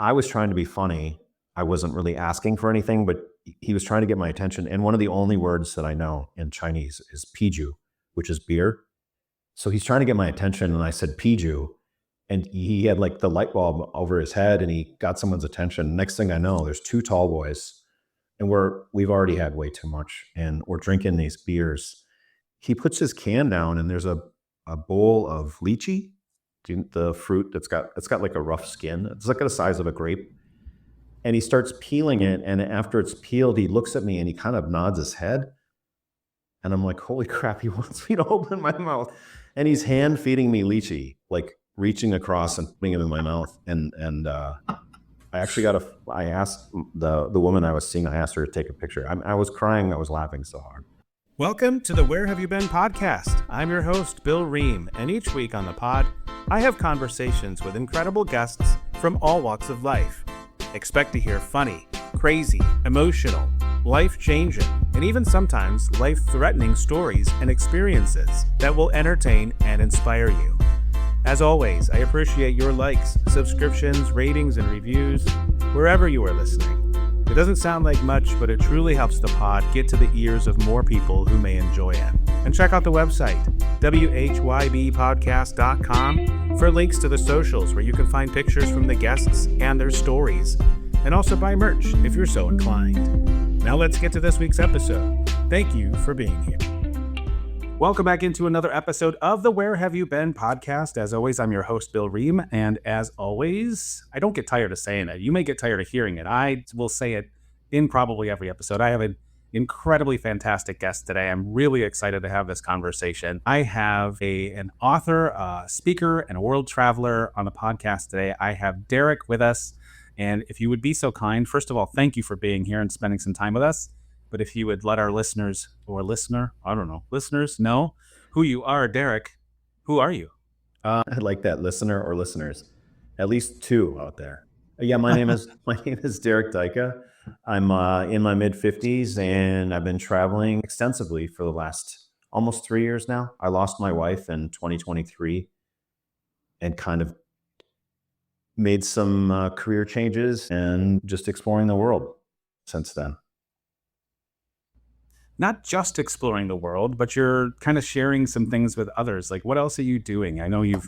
I was trying to be funny. I wasn't really asking for anything, but he was trying to get my attention. And one of the only words that I know in Chinese is piju, which is beer. So he's trying to get my attention, and I said piju, and he had like the light bulb over his head, and he got someone's attention. Next thing I know, there's two tall boys, and we've already had way too much, and we're drinking these beers. He puts his can down, and there's a bowl of lychee, the fruit it's got like a rough skin. It's like the size of a grape. And he starts peeling it, and after it's peeled, he looks at me and he kind of nods his head. And I'm like, holy crap, he wants me to open my mouth. And he's hand feeding me lychee, like reaching across and putting it in my mouth. And I actually I asked the woman I was seeing, I asked her to take a picture. I was crying, I was laughing so hard. Welcome to the Where Have You Been podcast. I'm your host, Bill Ream, and each week on the pod, I have conversations with incredible guests from all walks of life. Expect to hear funny, crazy, emotional, life-changing, and even sometimes life-threatening stories and experiences that will entertain and inspire you. As always, I appreciate your likes, subscriptions, ratings, and reviews wherever you are listening. It doesn't sound like much, but it truly helps the pod get to the ears of more people who may enjoy it. And check out the website, whybpodcast.com, for links to the socials where you can find pictures from the guests and their stories, and also buy merch if you're so inclined. Now let's get to this week's episode. Thank you for being here. Welcome back into another episode of the Where Have You Been podcast. As always, I'm your host, Bill Ream. And as always, I don't get tired of saying it. You may get tired of hearing it. I will say it in probably every episode. I have an incredibly fantastic guest today. I'm really excited to have this conversation. I have an author, a speaker, and a world traveler on the podcast today. I have Derrik with us. And if you would be so kind, first of all, thank you for being here and spending some time with us. But if you would let our listeners know who you are, Derrik, who are you? I like that, listener or listeners. At least two out there. Yeah, my name is Derrik Dyka. I'm in my mid-50s, and I've been traveling extensively for the last almost 3 years now. I lost my wife in 2023 and kind of made some career changes and just exploring the world since then. Not just exploring the world, but you're kind of sharing some things with others. Like, what else are you doing? I know you,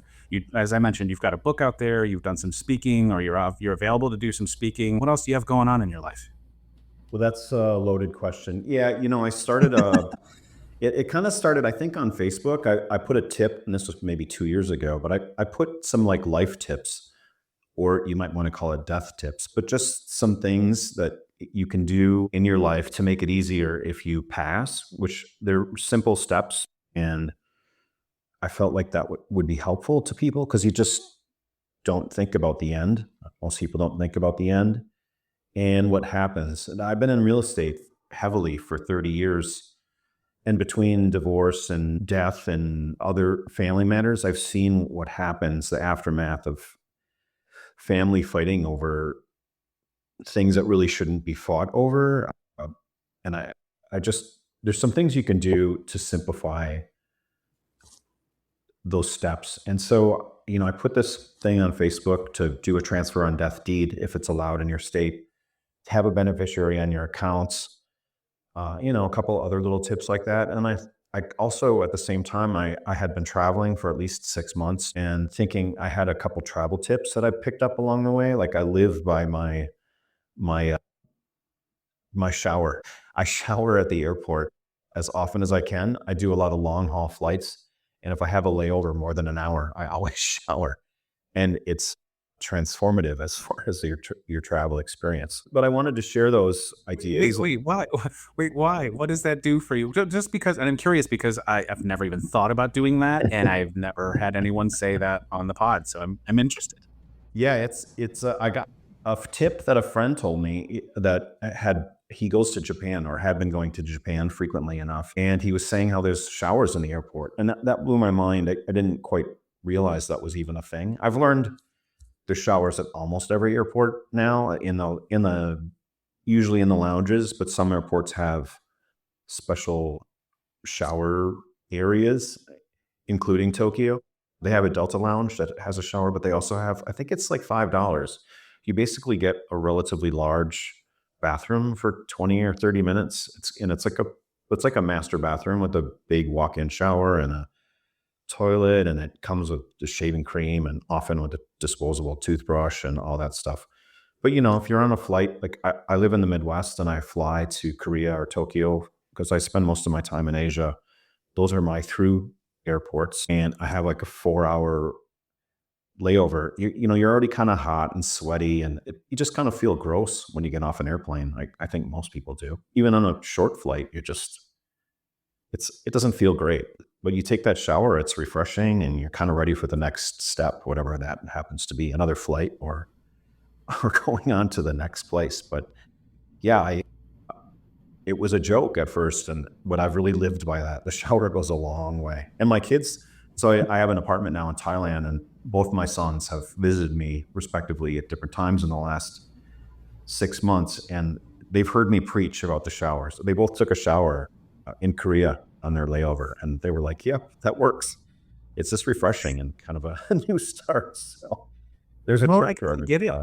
as I mentioned, you've got a book out there. You've done some speaking, or you're available to do some speaking. What else do you have going on in your life? Well, that's a loaded question. Yeah, I started it kind of started, I think, on Facebook. I put a tip, and this was maybe 2 years ago, but I put some like life tips, or you might want to call it death tips, but just some things that you can do in your life to make it easier if you pass, which they're simple steps. And I felt like that would be helpful to people because you just don't think about the end. Most people don't think about the end and what happens. And I've been in real estate heavily for 30 years. And between divorce and death and other family matters, I've seen what happens, the aftermath of family fighting over things that really shouldn't be fought over. And I just, there's some things you can do to simplify those steps. And so, I put this thing on Facebook to do a transfer on death deed, if it's allowed in your state, to have a beneficiary on your accounts, a couple other little tips like that. And I also, at the same time, I had been traveling for at least 6 months and thinking I had a couple travel tips that I picked up along the way. Like I live by my shower. I shower at the airport as often as I can. I do a lot of long haul flights. And if I have a layover more than an hour, I always shower. And it's transformative as far as your travel experience. But I wanted to share those ideas. Wait, why? Wait, why? What does that do for you? Just because, and I'm curious because I've never even thought about doing that. And I've never had anyone say that on the pod. So I'm interested. Yeah, I got a tip that a friend told me that he goes to Japan or had been going to Japan frequently enough. And he was saying how there's showers in the airport. And that blew my mind. I didn't quite realize that was even a thing. I've learned there's showers at almost every airport now usually in the lounges, but some airports have special shower areas, including Tokyo. They have a Delta lounge that has a shower, but they also have, I think it's like $5 you basically get a relatively large bathroom for 20 or 30 minutes. It's like a master bathroom with a big walk-in shower and a toilet, and it comes with the shaving cream and often with a disposable toothbrush and all that stuff. But if you're on a flight, like I live in the Midwest and I fly to Korea or Tokyo because I spend most of my time in Asia. Those are my through airports, and I have like a 4 hour layover. You're already kind of hot and sweaty, and you just kind of feel gross when you get off an airplane. I think most people do. Even on a short flight, it doesn't feel great. But you take that shower, it's refreshing, and you're kind of ready for the next step, whatever that happens to be, another flight or or going on to the next place. But yeah, it was a joke at first, but I've really lived by that. The shower goes a long way. And my kids, so I have an apartment now in Thailand, and both my sons have visited me respectively at different times in the last 6 months, and they've heard me preach about the showers. They both took a shower in Korea on their layover, and they were like, "Yep, that works. It's just refreshing and kind of a new start." So there's a Well, I trick or get it,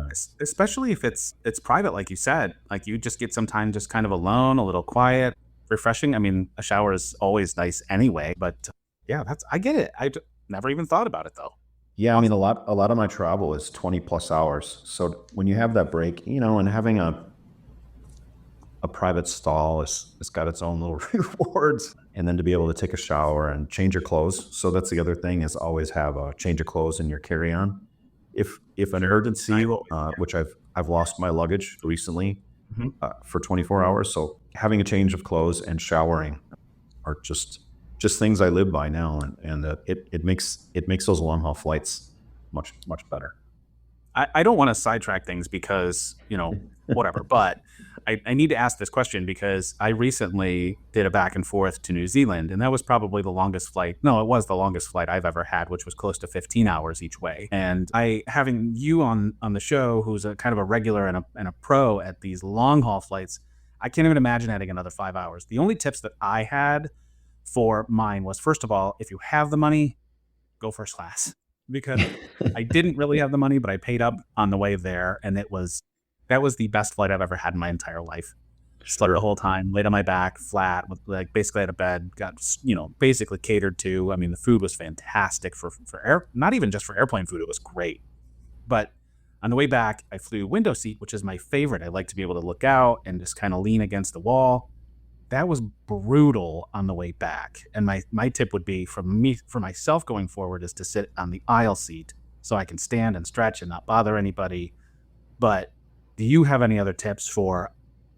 especially if it's private, like you said. Like you just get some time just kind of alone, a little quiet, refreshing. I mean, a shower is always nice anyway, but yeah, I get it. Never even thought about it though. Yeah, I mean, a lot of my travel is 20 plus hours. So when you have that break, and having a private stall it's got its own little rewards. And then to be able to take a shower and change your clothes. So that's the other thing, is always have a change of clothes in your carry-on. If an emergency, which I've lost my luggage recently Mhm. for 24 hours. So having a change of clothes and showering are just things I live by now, and it makes those long haul flights much better. I don't want to sidetrack things because, whatever, but I need to ask this question because I recently did a back and forth to New Zealand, and that was probably the longest flight. No, it was the longest flight I've ever had, which was close to 15 hours each way. And having you on the show, who's a kind of a regular and a pro at these long haul flights, I can't even imagine adding another 5 hours. The only tips that I had for mine was, first of all, if you have the money, go first class, because I didn't really have the money, but I paid up on the way there, and that was the best flight I've ever had in my entire life. Slept the whole time, laid on my back, flat, with like basically had a bed, got basically catered to. I mean, the food was fantastic for not even just for airplane food, it was great. But on the way back, I flew window seat, which is my favorite. I like to be able to look out and just kind of lean against the wall. That was brutal on the way back. And my tip would be for myself going forward is to sit on the aisle seat so I can stand and stretch and not bother anybody. But do you have any other tips for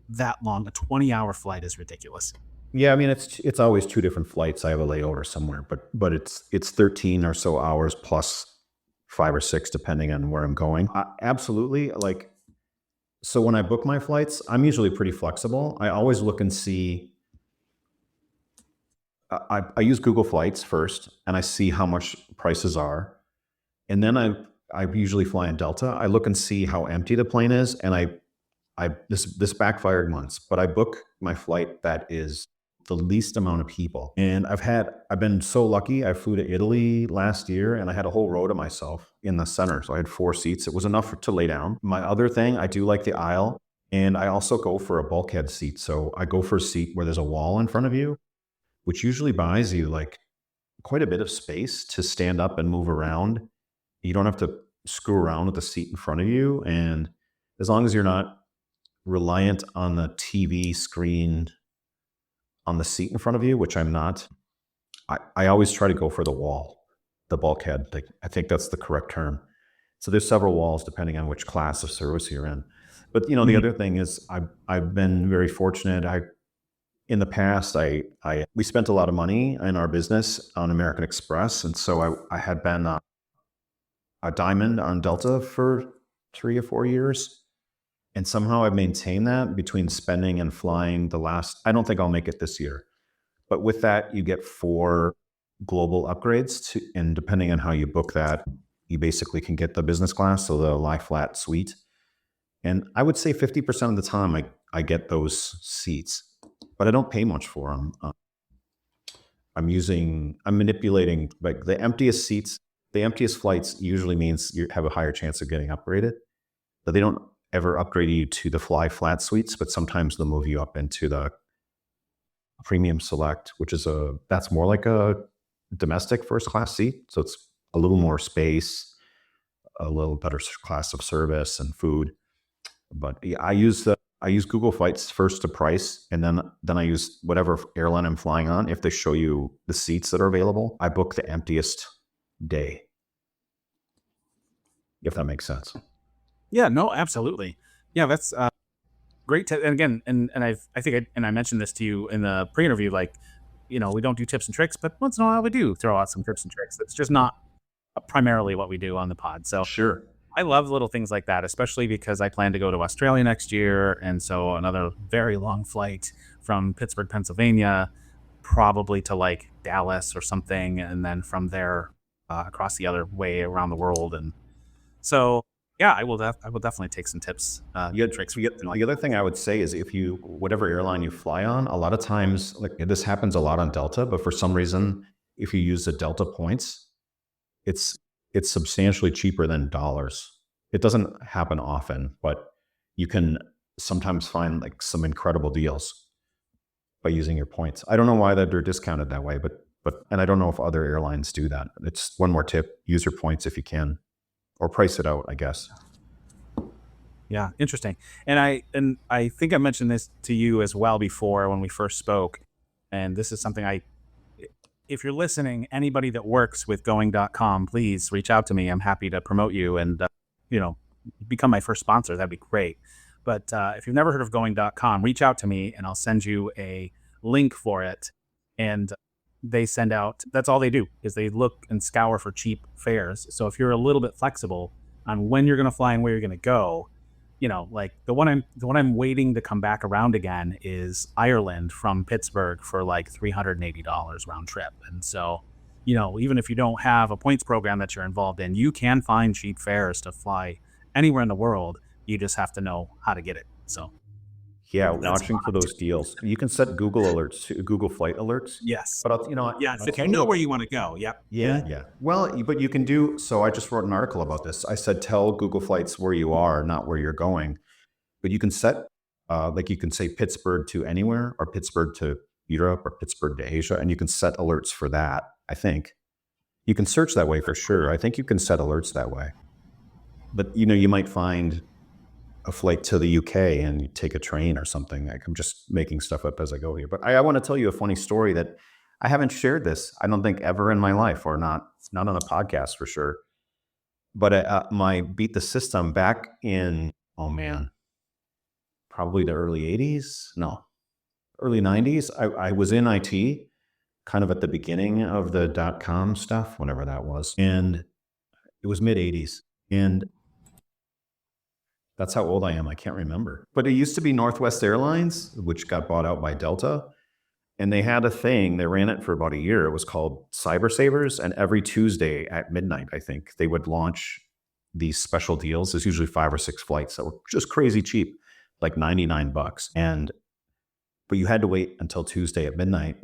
that long? A 20-hour flight is ridiculous. Yeah, I mean, it's always two different flights. I have a layover somewhere, but it's 13 or so hours plus 5 or 6 depending on where I'm going. Absolutely. Like, so when I book my flights, I'm usually pretty flexible. I always look and see. I use Google Flights first, and I see how much prices are, and then I usually fly in Delta. I look and see how empty the plane is, and this backfired once, but I book my flight that is the least amount of people. And I've been so lucky. I flew to Italy last year, and I had a whole row to myself in the center. So I had 4 seats. It was enough to lay down. My other thing, I do like the aisle, and I also go for a bulkhead seat. So I go for a seat where there's a wall in front of you, which usually buys you like quite a bit of space to stand up and move around. You don't have to screw around with the seat in front of you. And as long as you're not reliant on the TV screen on the seat in front of you, which I'm not, I always try to go for the wall, the bulkhead. Like, I think that's the correct term. So there's several walls depending on which class of service you're in. But the other thing is I've been very fortunate. In the past, we spent a lot of money in our business on American Express, and so I had been a diamond on Delta for 3 or 4 years. And somehow I've maintained that between spending and flying I don't think I'll make it this year. But with that, you get 4 global upgrades and depending on how you book that, you basically can get the business class, so the lie flat suite. And I would say 50% of the time I get those seats, but I don't pay much for them. I'm manipulating, like, the emptiest seats. The emptiest flights usually means you have a higher chance of getting upgraded. that they don't ever upgrade you to the fly flat suites, but sometimes they'll move you up into the premium select, which is that's more like a domestic first class seat. So it's a little more space, a little better class of service and food. But yeah, I use Google Flights first to price, and then I use whatever airline I'm flying on. If they show you the seats that are available, I book the emptiest day, if that makes sense. Yeah, no, absolutely. Yeah, that's great. And again, and I think I mentioned this to you in the pre-interview, like, we don't do tips and tricks, but once in a while we do throw out some tips and tricks. That's just not primarily what we do on the pod. So Sure. I love little things like that, especially because I plan to go to Australia next year. And so another very long flight from Pittsburgh, Pennsylvania, probably to like Dallas or something. And then from there across the other way around the world. And so, yeah, I will definitely take some tips, tricks. The other thing I would say is whatever airline you fly on, a lot of times, like this happens a lot on Delta, but for some reason, if you use the Delta points, it's substantially cheaper than dollars. It doesn't happen often, but you can sometimes find like some incredible deals by using your points. I don't know why they're discounted that way, but and I don't know if other airlines do that. It's one more tip: use your points if you can, or price it out, I guess. Yeah, interesting. And I think I mentioned this to you as well before when we first spoke. And this is something if you're listening, anybody that works with going.com, please reach out to me. I'm happy to promote you and, become my first sponsor. That'd be great. But if you've never heard of going.com, reach out to me and I'll send you a link for it. And they send out, that's all they do is they look and scour for cheap fares. So if you're a little bit flexible on when you're going to fly and where you're going to go, like the one I'm waiting to come back around again is Ireland from Pittsburgh for like $380 round trip. And so, even if you don't have a points program that you're involved in, you can find cheap fares to fly anywhere in the world. You just have to know how to get it. So yeah, watching for those deals. You can set Google alerts, Google flight alerts. Yes. But if you know where you want to go. Yep. Yeah. Well, but you can do, so I just wrote an article about this. I said, tell Google Flights where you are, not where you're going. But you can set, you can say Pittsburgh to anywhere, or Pittsburgh to Europe, or Pittsburgh to Asia. And you can set alerts for that, I think. You can search that way for sure. I think you can set alerts that way. But, you might find a flight to the UK and you take a train or something. Like, I'm just making stuff up as I go here. But I want to tell you a funny story that I haven't shared this, I don't think, ever in my life, or not on a podcast for sure. But my Beat the System back in, probably the early 80s? No, early 90s. I was in IT kind of at the beginning of the .com stuff, whenever that was. And it was mid 80s. And that's how old I am. I can't remember. But it used to be Northwest Airlines, which got bought out by Delta. And they had a thing, they ran it for about a year. It was called Cyber Savers. And every Tuesday at midnight, I think, they would launch these special deals. There's usually 5 or 6 flights that were just crazy cheap, like $99. But you had to wait until Tuesday at midnight.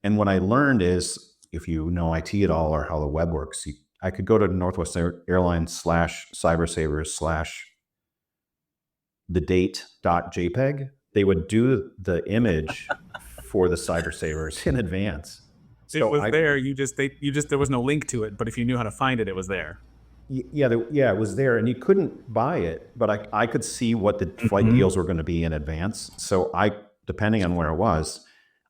And what I learned is, if you know IT at all or how the web works, I could go to Northwest Airlines /cybersavers/ the date.jpg. They would do the image for the Cyber Savers in advance. So it was there. There was no link to it, but if you knew how to find it, it was there. Yeah, it was there, and you couldn't buy it, but I could see what the flight deals were going to be in advance. So depending on where it was,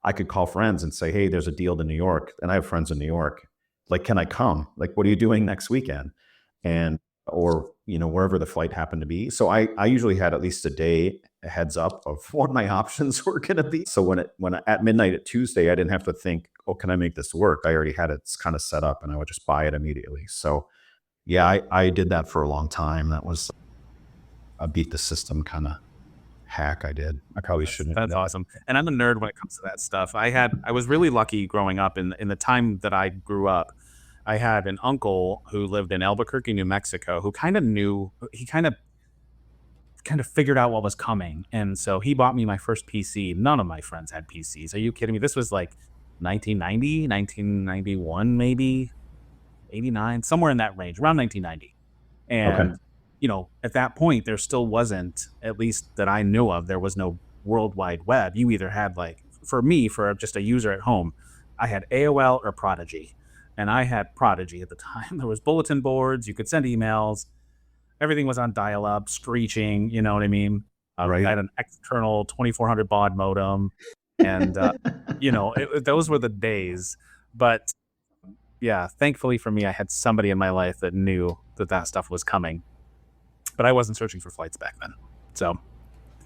I could call friends and say, hey, there's a deal to New York, and I have friends in New York. Like, can I come? Like, what are you doing next weekend? Or wherever the flight happened to be. So I usually had at least a day heads up of what my options were going to be. So when at midnight at Tuesday, I didn't have to think, oh, can I make this work? I already had it kind of set up, and I would just buy it immediately. So yeah, I did that for a long time. That was a Beat the System kind of hack I did. I probably shouldn't. That's awesome. And I'm a nerd when it comes to that stuff. I was really lucky growing up in the time that I grew up. I had an uncle who lived in Albuquerque, New Mexico, who kind of figured out what was coming. And so he bought me my first PC. None of my friends had PCs. Are you kidding me? This was like 1990, 1991, maybe 89, somewhere in that range, around 1990. And at that point, there still wasn't, at least that I knew of, there was no World Wide Web. You either had, like, for me, for just a user at home, I had AOL or Prodigy. And I had Prodigy at the time. There was bulletin boards, you could send emails, everything was on dial up, screeching, you know what I mean? I Right. had an external 2400 baud modem. And, those were the days. But yeah, thankfully for me, I had somebody in my life that knew that stuff was coming, but I wasn't searching for flights back then. So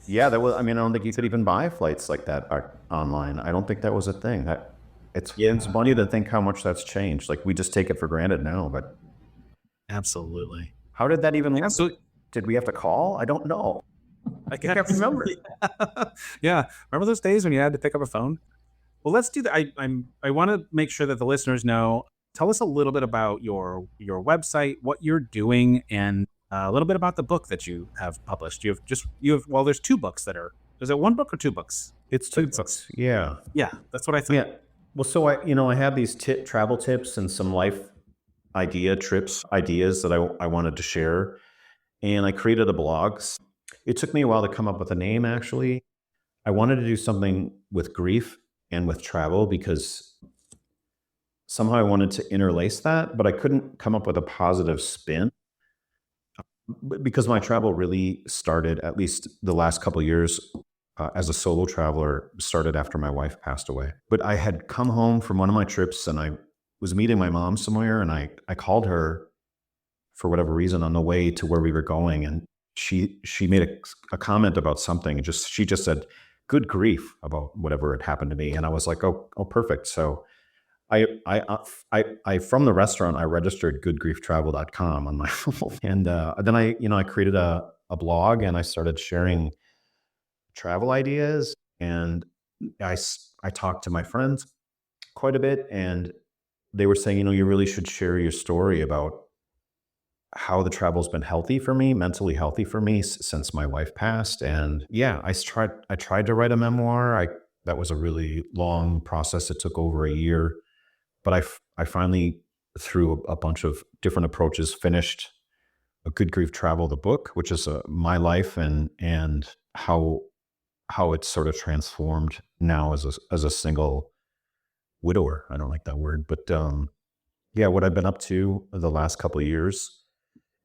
Yeah, that was. I mean, I don't think you could even buy flights like that online. I don't think that was a thing. It's yeah, funny to think how much that's changed. Like we just take it for granted now. But absolutely. how did that even Yeah, work? so Did we have to call? I don't know. I I can't guess. remember. Yeah. Remember those days when you had to pick up a phone? Well, let's do that. I want to make sure that the listeners know. Tell us a little bit about your website, what you're doing, and a little bit about the book that you have published. Well, there's two books that are. Is it one book or two books? It's I two think it's books. Yeah. yeah. That's what I thought. Yeah. Well, so I had these travel tips and some life trips ideas that I wanted to share, and I created a blog. It took me a while to come up with a name. Actually, I wanted to do something with grief and with travel because somehow I wanted to interlace that, but I couldn't come up with a positive spin because my travel really started, at least the last couple of years, as a solo traveler, started after my wife passed away. But I had come home from one of my trips and I was meeting my mom somewhere, and I called her for whatever reason on the way to where we were going, and she made a comment about something, and she just said good grief about whatever had happened to me, and I was like, oh perfect. So I from the restaurant, I registered goodgrieftravel.com on my phone. And then I created a blog and I started sharing travel ideas. And I talked to my friends quite a bit, and they were saying, you really should share your story about how the travel's been healthy for me, mentally healthy for me since my wife passed. And yeah, I tried to write a memoir. That was a really long process. It took over a year, but I finally, through a bunch of different approaches, finished a Good Grief Travel, the book, which is my life and how it's sort of transformed now as a single widower. I don't like that word, but yeah, what I've been up to the last couple of years.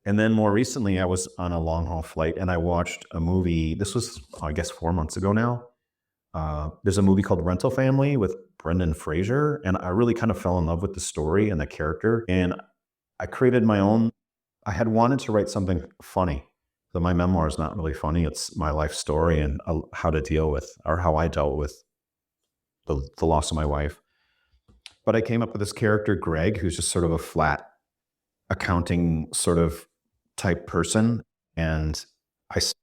And then more recently, I was on a long haul flight and I watched a movie. This was, I guess, 4 months ago now. There's a movie called Rental Family with Brendan Fraser, and I really kind of fell in love with the story and the character. And I created my own. I had wanted to write something funny. So my memoir is not really funny. It's my life story and how to deal with, or how I dealt with the loss of my wife. But I came up with this character, Greg, who's just sort of a flat accounting sort of type person. And I, s-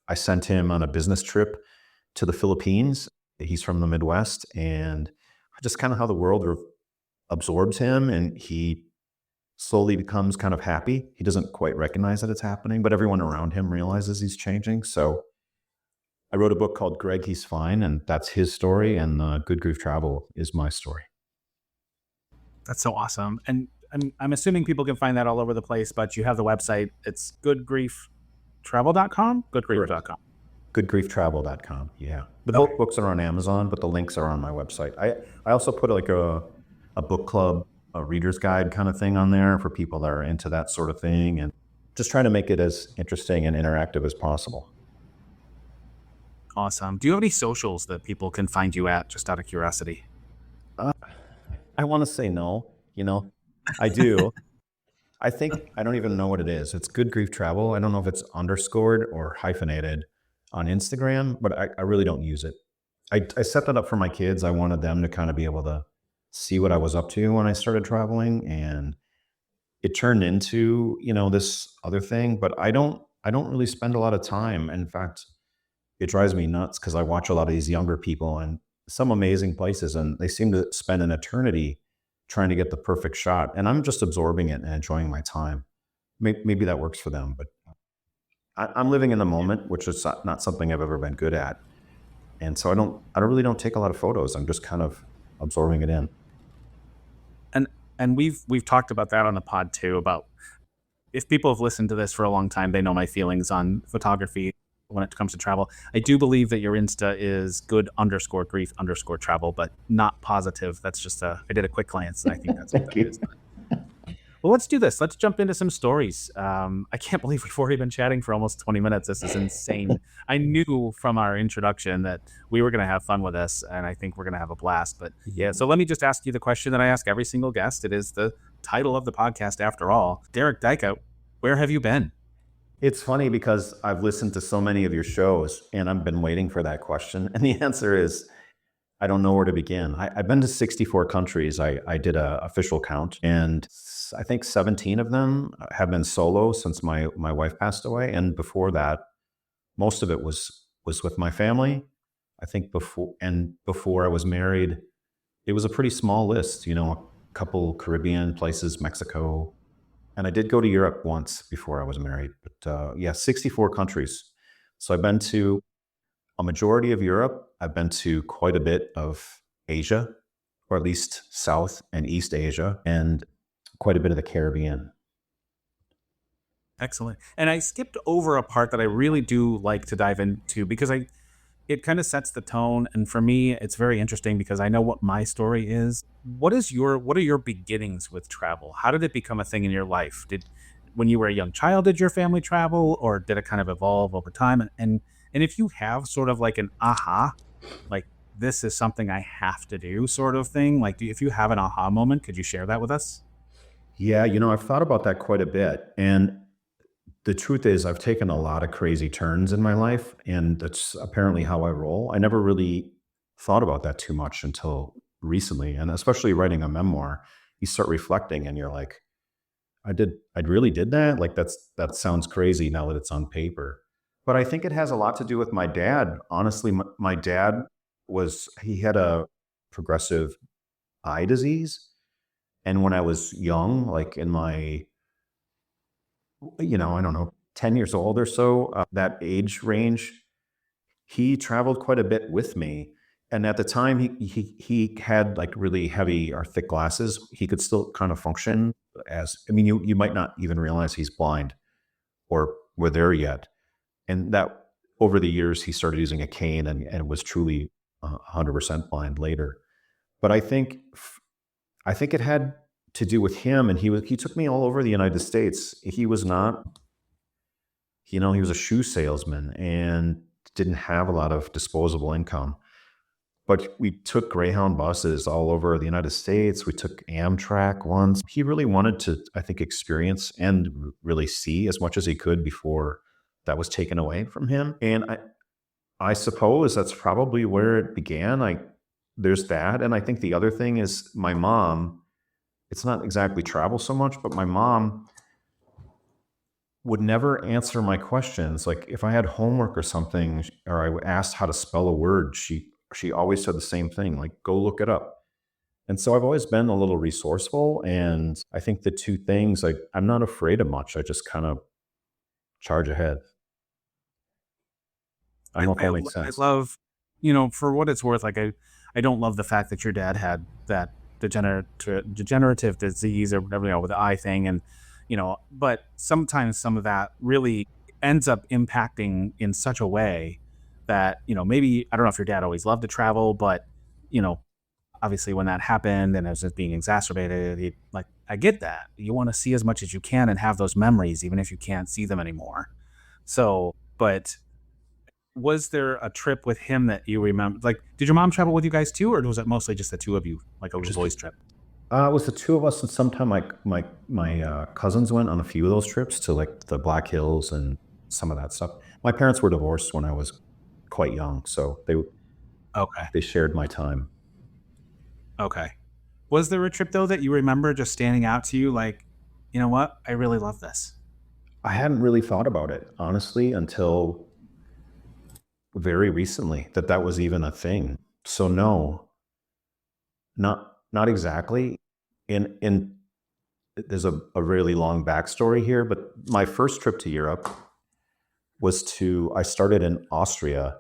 I sent him on a business trip to the Philippines. He's from the Midwest, and just kind of how the world absorbs him, and he slowly becomes kind of happy. He doesn't quite recognize that it's happening, but everyone around him realizes he's changing. So I wrote a book called Greg, He's Fine, and that's his story, and Good Grief Travel is my story. That's so awesome. And I'm assuming people can find that all over the place, but you have the website. It's goodgrieftravel.com, goodgrief.com. Goodgrieftravel.com. Yeah. The Okay. both books are on Amazon, but the links are on my website. I also put like a book club, a reader's guide kind of thing on there for people that are into that sort of thing, and just trying to make it as interesting and interactive as possible. Awesome. Do you have any socials that people can find you at, just out of curiosity? Uh, I want to say no, I do. I think I don't even know what it is. It's Good Grief Travel. I don't know if it's underscored or hyphenated on Instagram, but I really don't use it. I set that up for my kids. I wanted them to kind of be able to see what I was up to when I started traveling, and it turned into, this other thing, but I don't really spend a lot of time. In fact, it drives me nuts because I watch a lot of these younger people and some amazing places, and they seem to spend an eternity trying to get the perfect shot. And I'm just absorbing it and enjoying my time. Maybe that works for them, but I'm living in the moment, which is not something I've ever been good at. And so I really don't take a lot of photos. I'm just kind of absorbing it in. And we've talked about that on the pod too, about if people have listened to this for a long time, they know my feelings on photography when it comes to travel. I do believe that your Insta is good_grief_travel, but not positive. That's just I did a quick glance and I think that's what Thank that you. is. Well, let's do this. Let's jump into some stories. I can't believe we've already been chatting for almost 20 minutes. This is insane. I knew from our introduction that we were going to have fun with this, and I think we're going to have a blast. But yeah, so let me just ask you the question that I ask every single guest. It is the title of the podcast, after all. Derrik Dyka, where have you been? It's funny because I've listened to so many of your shows and I've been waiting for that question. And the answer is I don't know where to begin. I've been to 64 countries. I did a official count, and I think 17 of them have been solo since my wife passed away. And before that, most of it was with my family. I think before I was married, it was a pretty small list, a couple Caribbean places, Mexico. And I did go to Europe once before I was married. But yeah, 64 countries. So I've been to a majority of Europe. I've been to quite a bit of Asia, or at least South and East Asia, and quite a bit of the Caribbean. Excellent. And I skipped over a part that I really do like to dive into because it kind of sets the tone, and for me it's very interesting because I know what my story is. What are your beginnings with travel? How did it become a thing in your life? Did When you were a young child, did your family travel, or did it kind of evolve over time? And if you have sort of like an aha, like this is something I have to do sort of thing, like if you have an aha moment, could you share that with us? Yeah, I've thought about that quite a bit. And the truth is, I've taken a lot of crazy turns in my life, and that's apparently how I roll. I never really thought about that too much until recently. And especially writing a memoir, you start reflecting and you're like, I really did that. Like that sounds crazy now that it's on paper. But I think it has a lot to do with my dad. Honestly, my dad he had a progressive eye disease. And when I was young, like in my, I don't know, 10 years old or so, that age range, he traveled quite a bit with me. And at the time, he had like really heavy or thick glasses. He could still kind of function I mean, you might not even realize he's blind or we're there yet. And that over the years, he started using a cane and was truly 100% blind later. But I think it had to do with him. And he took me all over the United States. He was not, he was a shoe salesman and didn't have a lot of disposable income. But we took Greyhound buses all over the United States. We took Amtrak once. He really wanted to, I think, experience and really see as much as he could before that was taken away from him. And I suppose that's probably where it began. There's that. And I think the other thing is my mom, it's not exactly travel so much, but my mom would never answer my questions. Like if I had homework or something, or I asked how to spell a word, she always said the same thing, like go look it up. And so I've always been a little resourceful, and I think the two things, like I'm not afraid of much. I just kind of charge ahead. I don't know if that makes I sense. love, for what it's worth, like I don't love the fact that your dad had that degenerative disease or whatever, with the eye thing. And, but sometimes some of that really ends up impacting in such a way that, maybe, I don't know if your dad always loved to travel, but, obviously when that happened and it was just being exacerbated, like, I get that. You want to see as much as you can and have those memories, even if you can't see them anymore. So, but was there a trip with him that you remember? Like, did your mom travel with you guys too, or was it mostly just the two of you, like a Just boys trip? it was the two of us, and sometime my cousins went on a few of those trips to like the Black Hills and some of that stuff. My parents were divorced when I was quite young, so Okay. they shared my time. Okay. Was there a trip though that you remember just standing out to you, like, you know what, I really love this? I hadn't really thought about it honestly until very recently that was even a thing. So no, not exactly. In There's a really long backstory here, but my first trip to Europe I started in Austria,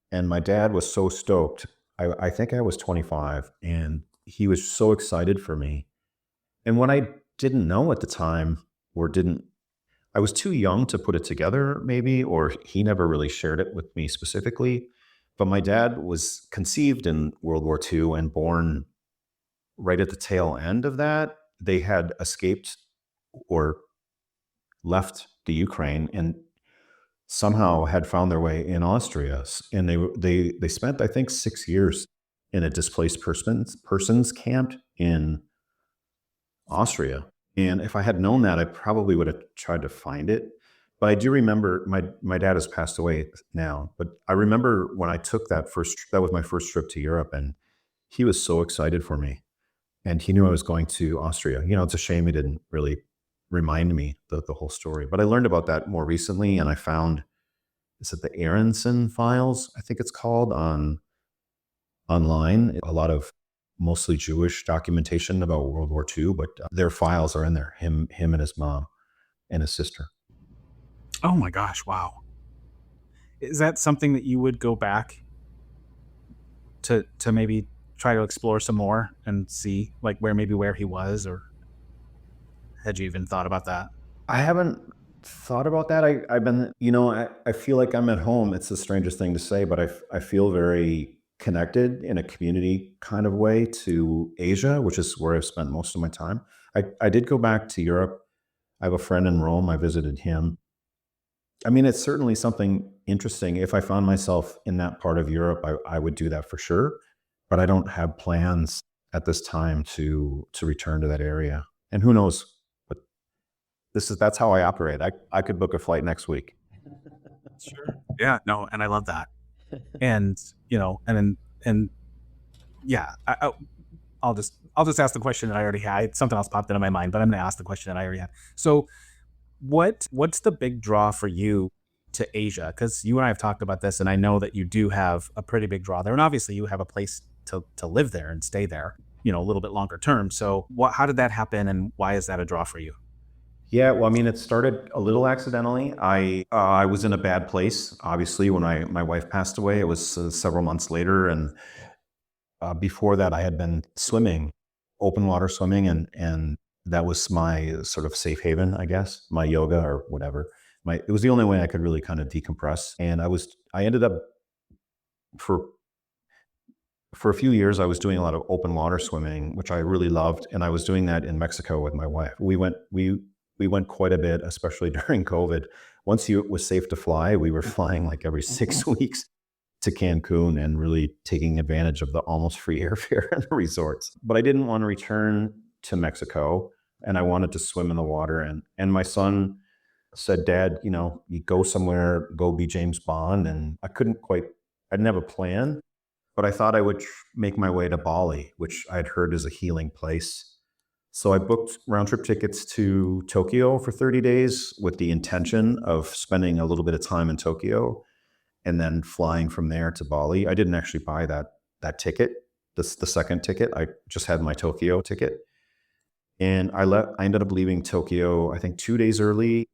and my dad was so stoked. I think I was 25, and he was so excited for me. And what I didn't know at the time, or didn't I was too young to put it together, maybe, or he never really shared it with me specifically. But my dad was conceived in World War II and born right at the tail end of that. They had escaped or left the Ukraine and somehow had found their way in Austria, and they spent, I think, 6 years in a displaced persons camp in Austria. And if I had known that, I probably would have tried to find it. But I do remember my dad has passed away now, but I remember when I took that was my first trip to Europe, and he was so excited for me, and he knew I was going to Austria. It's a shame he didn't really remind me the whole story. But I learned about that more recently, and I found, is it the Aronson files? I think it's called online. A lot of mostly Jewish documentation about World War II, but their files are in there. Him and his mom and his sister. Oh my gosh, wow. Is that something that you would go back to maybe try to explore some more and see like where he was, or had you even thought about that? I haven't thought about that. I've been, I feel like I'm at home. It's the strangest thing to say, but I feel very connected in a community kind of way to Asia, which is where I've spent most of my time. I did go back to Europe. I have a friend in Rome. I visited him. I mean, it's certainly something interesting. If I found myself in that part of Europe, I would do that for sure. But I don't have plans at this time to return to that area. And who knows? But that's how I operate. I could book a flight next week. Sure. Yeah, no, and I love that. And yeah, I'll just ask the question that I already had. Something else popped into my mind, but I'm going to ask the question that I already had. So, what's the big draw for you to Asia? Because you and I have talked about this, and I know that you do have a pretty big draw there, and obviously you have a place to live there and stay there, a little bit longer term. So, how did that happen, and why is that a draw for you? Yeah, well, I mean, it started a little accidentally. I was in a bad place, obviously, when my wife passed away. It was several months later, and before that, I had been swimming, open water swimming, and that was my sort of safe haven, I guess, my yoga or whatever. It was the only way I could really kind of decompress. And I ended up for a few years, I was doing a lot of open water swimming, which I really loved, and I was doing that in Mexico with my wife. We went quite a bit, especially during COVID. Once it was safe to fly, we were flying like every 6 weeks to Cancun and really taking advantage of the almost free airfare in the resorts. But I didn't want to return to Mexico, and I wanted to swim in the water. And my son said, "Dad, you go somewhere, go be James Bond." And I didn't have a plan, but I thought I would make my way to Bali, which I'd heard is a healing place. So I booked round trip tickets to Tokyo for 30 days with the intention of spending a little bit of time in Tokyo and then flying from there to Bali. I didn't actually buy that ticket, the second ticket. I just had my Tokyo ticket. And I ended up leaving Tokyo, I think 2 days early,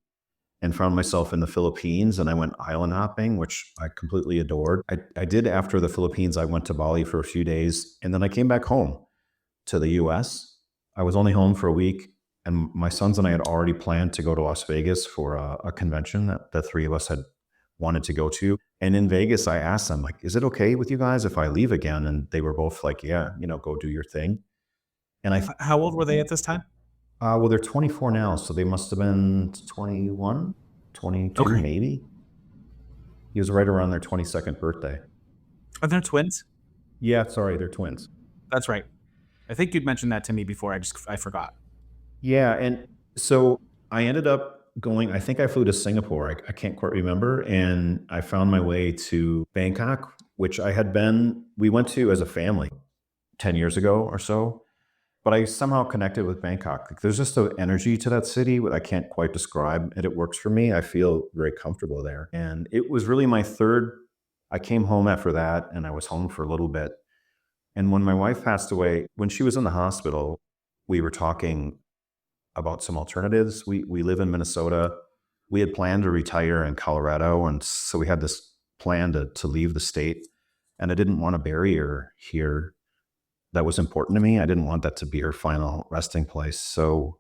and found myself in the Philippines, and I went island hopping, which I completely adored. I did after the Philippines, I went to Bali for a few days, and then I came back home to the US. I was only home for a week, and my sons and I had already planned to go to Las Vegas for a convention that the three of us had wanted to go to. And in Vegas, I asked them, like, is it okay with you guys if I leave again? And they were both like, yeah, go do your thing. And How old were they at this time? well, they're 24 now, so they must have been 21, 22, Okay. maybe. He was right around their 22nd birthday. Are they twins? Yeah, sorry, they're twins. That's right. I think you'd mentioned that to me before. I forgot. Yeah, and so I ended up going, I think I flew to Singapore. I can't quite remember. And I found my way to Bangkok, which we went to as a family 10 years ago or so. But I somehow connected with Bangkok. Like, there's just an energy to that city that I can't quite describe, and it works for me. I feel very comfortable there. And it was really I came home after that, and I was home for a little bit. And when my wife passed away, when she was in the hospital, we were talking about some alternatives. We live in Minnesota. We had planned to retire in Colorado, and so we had this plan to leave the state. And I didn't want a barrier here that was important to me. I didn't want that to be her final resting place. So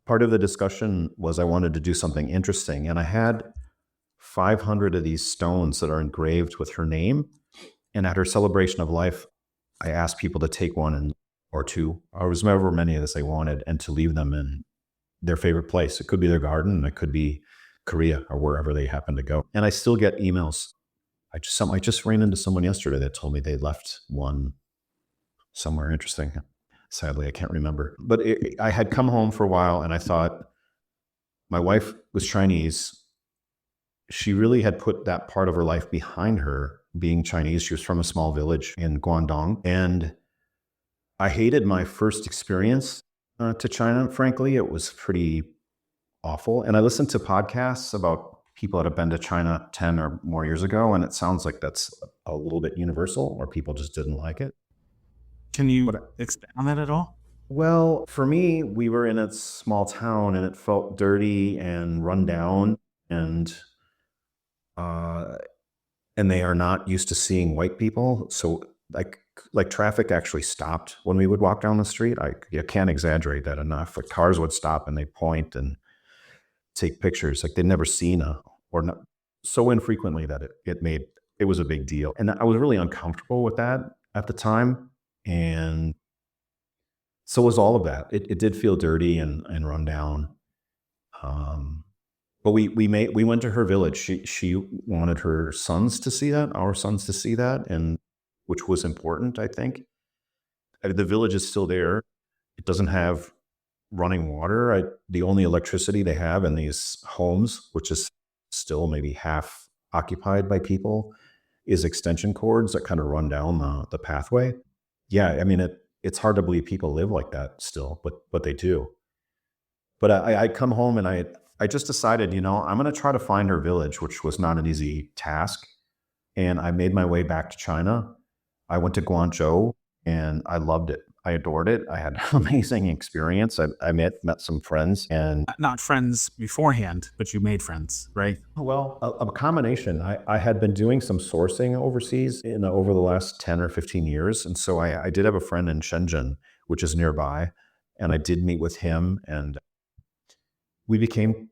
part of the discussion was I wanted to do something interesting. And I had 500 of these stones that are engraved with her name. And at her celebration of life, I asked people to take one or two, or however many of this they wanted, and to leave them in their favorite place. It could be their garden, and it could be Korea or wherever they happen to go. And I still get emails. I just ran into someone yesterday that told me they left one somewhere interesting. Sadly, I can't remember. But I had come home for a while, and I thought, my wife was Chinese. She really had put that part of her life behind her, being Chinese. She was from a small village in Guangdong. And I hated my first experience to China, frankly. It was pretty awful. And I listened to podcasts about people that have been to China 10 or more years ago, and it sounds like that's a little bit universal, or people just didn't like it. Can you expand on that at all? Well, for me, we were in a small town, and it felt dirty and run down, and they are not used to seeing white people. So like traffic actually stopped when we would walk down the street. I can't exaggerate that enough. Like cars would stop and they point and take pictures. Like they'd never seen or not, so infrequently that it was a big deal. And I was really uncomfortable with that at the time. And so was all of that. It did feel dirty and run down. But we went to her village. She wanted her sons to see that, our sons to see that, and which was important, I think. The village is still there. It doesn't have running water. The only electricity they have in these homes, which is still maybe half occupied by people, is extension cords that kind of run down the pathway. Yeah, I mean, it's hard to believe people live like that still, but they do. But I come home and I just decided, I'm going to try to find her village, which was not an easy task. And I made my way back to China. I went to Guangzhou and I loved it. I adored it. I had an amazing experience. I met some friends, and Not friends beforehand, but you made friends, right? well, a combination. I had been doing some sourcing overseas over the last 10 or 15 years. And so I did have a friend in Shenzhen, which is nearby. And I did meet with him, and we became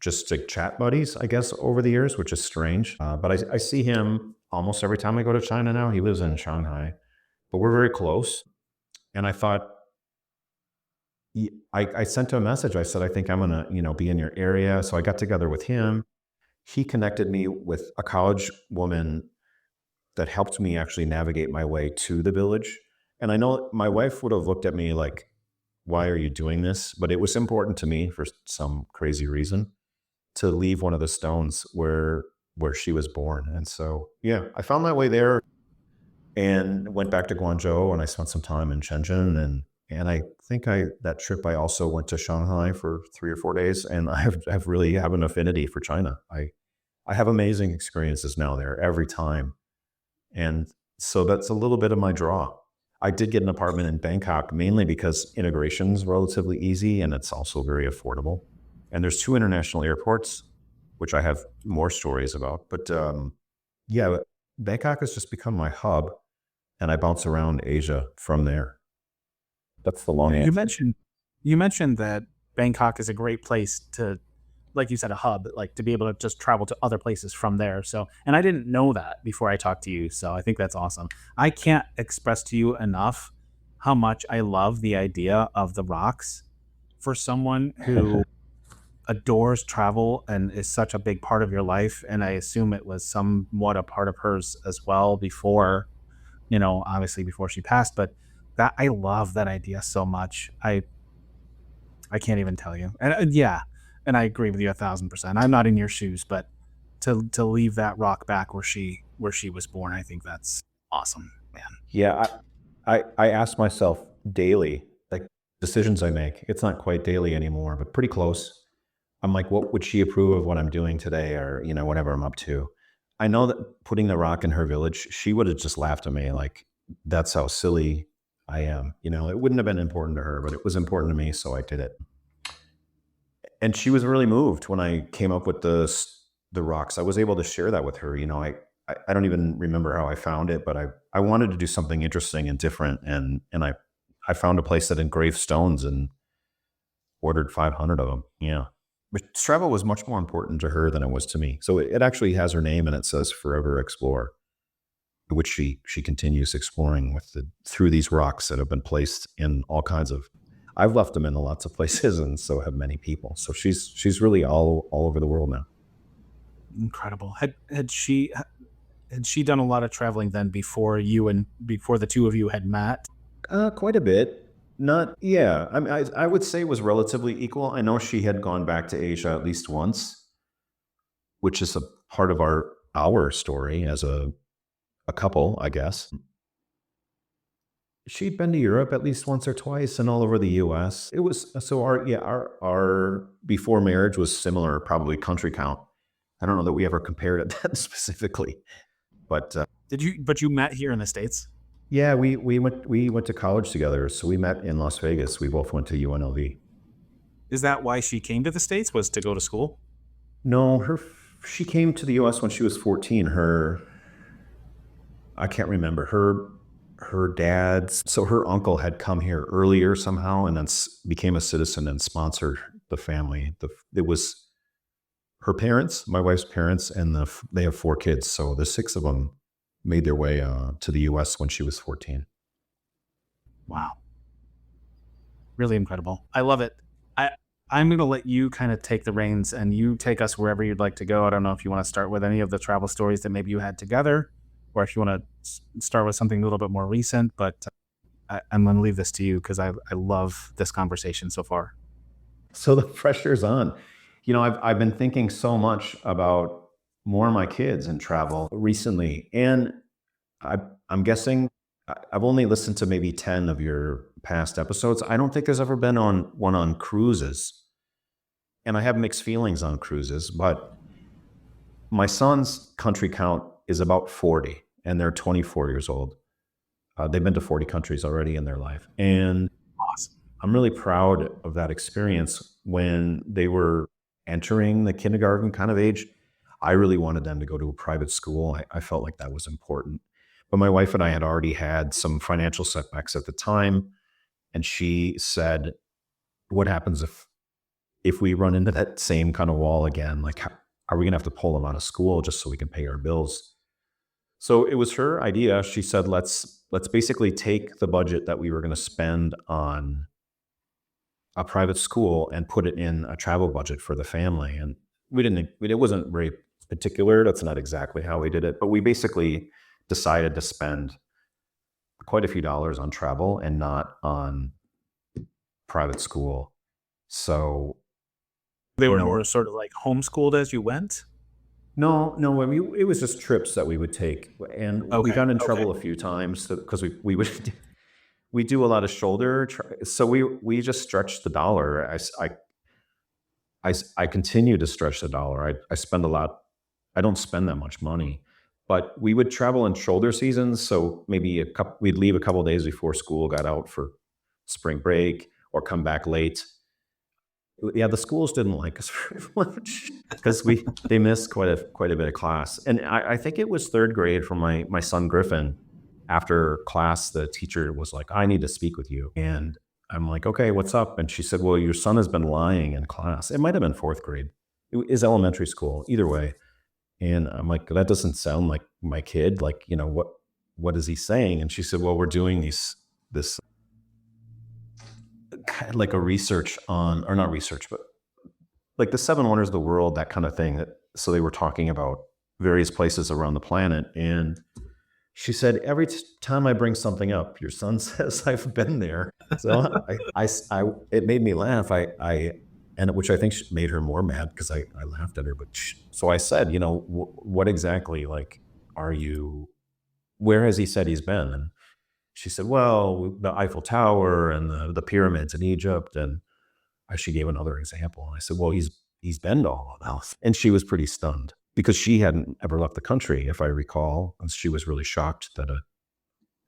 just like chat buddies, I guess, over the years, which is strange. But I see him almost every time I go to China now. He lives in Shanghai, but we're very close. And I thought, I sent him a message. I said, I think I'm going to, be in your area. So I got together with him. He connected me with a college woman that helped me actually navigate my way to the village. And I know my wife would have looked at me like, why are you doing this? But it was important to me for some crazy reason to leave one of the stones where she was born. And so, yeah, I found my way there and went back to Guangzhou, and I spent some time in Shenzhen. And I think that trip, I also went to Shanghai for 3 or 4 days, and I have really have an affinity for China. I have amazing experiences now there every time. And so that's a little bit of my draw. I did get an apartment in Bangkok mainly because integration is relatively easy and it's also very affordable. And there's 2 international airports, which I have more stories about. But yeah, Bangkok has just become my hub, and I bounce around Asia from there. That's the long answer. You mentioned that Bangkok is a great place to, like you said, a hub, like to be able to just travel to other places from there. So, and I didn't know that before I talked to you. So I think that's awesome. I can't express to you enough how much I love the idea of the rocks for someone who adores travel and is such a big part of your life. And I assume it was somewhat a part of hers as well before, obviously before she passed, but that I love that idea so much. I can't even tell you. And yeah. And I agree with you 1,000%. I'm not in your shoes, but to leave that rock back where she was born, I think that's awesome, man. Yeah, I ask myself daily, like decisions I make. It's not quite daily anymore, but pretty close. I'm like, what would she approve of what I'm doing today, or whatever I'm up to? I know that putting the rock in her village, she would have just laughed at me, like that's how silly I am. It wouldn't have been important to her, but it was important to me, so I did it. And she was really moved when I came up with the rocks. I was able to share that with her. I don't even remember how I found it, but I wanted to do something interesting and different. And I found a place that engraved stones. And ordered 500 of them. Yeah. But travel was much more important to her than it was to me. So it actually has her name and it says Forever Explorer, which she continues exploring through these rocks that have been placed in all kinds of. I've left them in lots of places, and so have many people. So she's really all over the world now. Incredible. Had she done a lot of traveling then before before the two of you had met? Quite a bit. Not, yeah. I mean, I would say it was relatively equal. I know she had gone back to Asia at least once, which is a part of our story as a couple, I guess. She'd been to Europe at least once or twice and all over the US. It was so our before marriage was similar, probably country count. I don't know that we ever compared it that specifically, but But you met here in the States? yeah, we went to college together. So we met in Las Vegas. We both went to UNLV. Is that why she came to the States, was to go to school? No, she came to the US when she was 14. I can't remember her dad's. So her uncle had come here earlier somehow, and then became a citizen and sponsored the family. It was her parents, my wife's parents, and they have 4 kids. So the 6 of them made their way to the U.S. when she was 14. Wow. Really incredible. I love it. I'm going to let you kind of take the reins and you take us wherever you'd like to go. I don't know if you want to start with any of the travel stories that maybe you had together, or if you want to start with something a little bit more recent, but I'm going to leave this to you because I love this conversation so far. So the pressure's on. I've been thinking so much about more of my kids and travel recently, and I'm guessing I've only listened to maybe 10 of your past episodes. I don't think there's ever been one on cruises, and I have mixed feelings on cruises. But my son's country count is about 40, and they're 24 years old. They've been to 40 countries already in their life, and Awesome. I'm really proud of that experience. When they were entering the kindergarten kind of age, I really wanted them to go to a private school. I felt like that was important. But my wife and I had already had some financial setbacks at the time. And she said, what happens if we run into that same kind of wall again? Like, are we going to have to pull them out of school just so we can pay our bills? So it was her idea. She said, let's basically take the budget that we were going to spend on a private school and put it in a travel budget for the family. And it wasn't very particular. That's not exactly how we did it, but we basically decided to spend quite a few dollars on travel and not on private school. So They were sort of like homeschooled as you went? no, it was just trips that we would take, and we got in trouble a few times because we do a lot of shoulder. So we just stretched the dollar. I continue to stretch the dollar. I spend a lot. I don't spend that much money, but we would travel in shoulder seasons. So maybe we'd leave a couple of days before school got out for spring break, or come back late. Yeah, the schools didn't like us very much because they missed quite a bit of class. And I think it was 3rd grade for my son Griffin. After class, the teacher was like, I need to speak with you. And I'm like, okay, what's up? And she said, well, your son has been lying in class. It might have been 4th grade. It is elementary school, either way. And I'm like, that doesn't sound like my kid. Like, what is he saying? And she said, well, we're doing this kind of like a research on, or not research, but like the 7 wonders of the world, that kind of thing. So they were talking about various places around the planet. And she said, every time I bring something up, your son says I've been there. So it made me laugh. And which I think made her more mad because I laughed at her. But so I said, what exactly, like, where has he said he's been? And she said, well, the Eiffel Tower and the pyramids in Egypt. And she gave another example. And I said, well, he's been to all of those. And she was pretty stunned because she hadn't ever left the country, if I recall. And she was really shocked that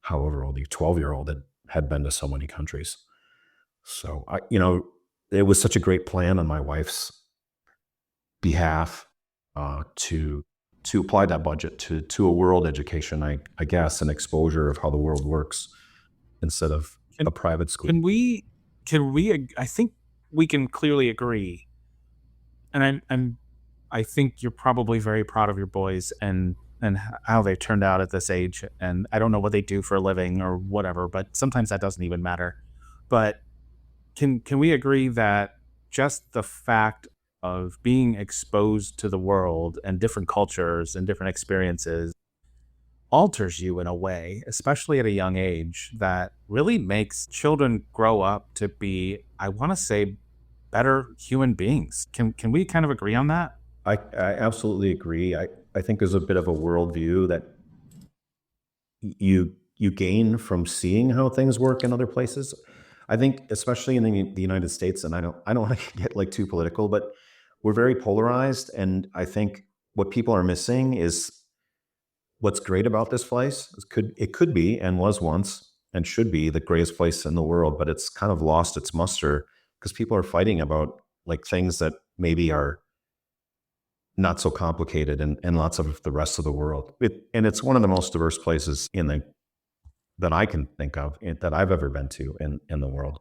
however old, 12-year-old had been to so many countries. So it was such a great plan on my wife's behalf to apply that budget to a world education, I guess, an exposure of how the world world works instead of a private school. Can we, I think we can clearly agree, and I think you're probably very proud of your boys and how they turned out at this age. And I don't know what they do for a living or whatever, but sometimes that doesn't even matter. But can we agree that just the fact of being exposed to the world and different cultures and different experiences alters you in a way, especially at a young age, that really makes children grow up to be, I want to say, better human beings. Can we kind of agree on that? I absolutely agree. I think there's a bit of a worldview that you gain from seeing how things work in other places. I think, especially in the United States, and I don't want to get like too political, but we're very polarized, and I think what people are missing is what's great about this place. It could be and was once and should be the greatest place in the world, but it's kind of lost its muster because people are fighting about like things that maybe are not so complicated and lots of the rest of the world. And it's one of the most diverse places that I can think of that I've ever been to in the world.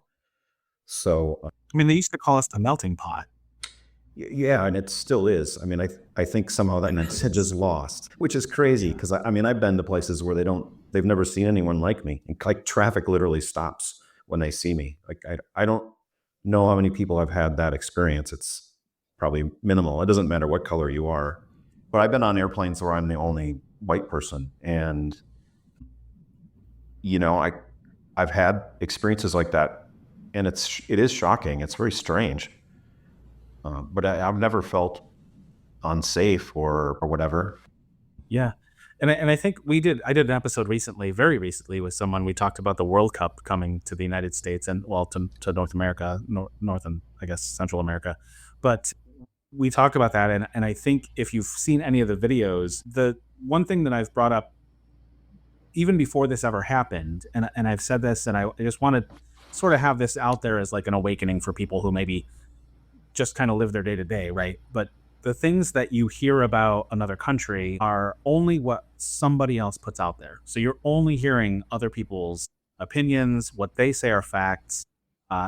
So I mean, they used to call us the melting pot. yeah, and it still is. I mean, I think somehow that message is lost, which is crazy because I mean I've been to places where they've never seen anyone like me, and like traffic literally stops when they see me. Like I don't know how many people have had that experience. It's probably minimal. It doesn't matter what color you are, but I've been on airplanes where I'm the only white person, and you know I've had experiences like that, and it is shocking. It's very strange. But I've never felt unsafe or whatever. Yeah. And I think I did an episode recently, very recently, with someone. We talked about the World Cup coming to the United States and, well, to North America, North and I guess Central America. But we talked about that. And I think if you've seen any of the videos, the one thing that I've brought up even before this ever happened, and I've said this, and I just want to sort of have this out there as like an awakening for people who maybe just kind of live their day to day, right? But the things that you hear about another country are only what somebody else puts out there. So you're only hearing other people's opinions, what they say are facts.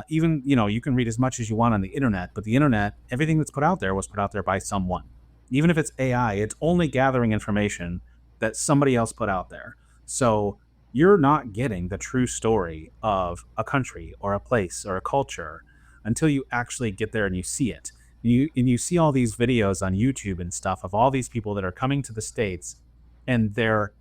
Even, you can read as much as you want on the internet, but the internet, everything that's put out there was put out there by someone. Even if it's AI, it's only gathering information that somebody else put out there. So you're not getting the true story of a country or a place or a culture until you actually get there and you see it. You see all these videos on YouTube and stuff of all these people that are coming to the States, and they're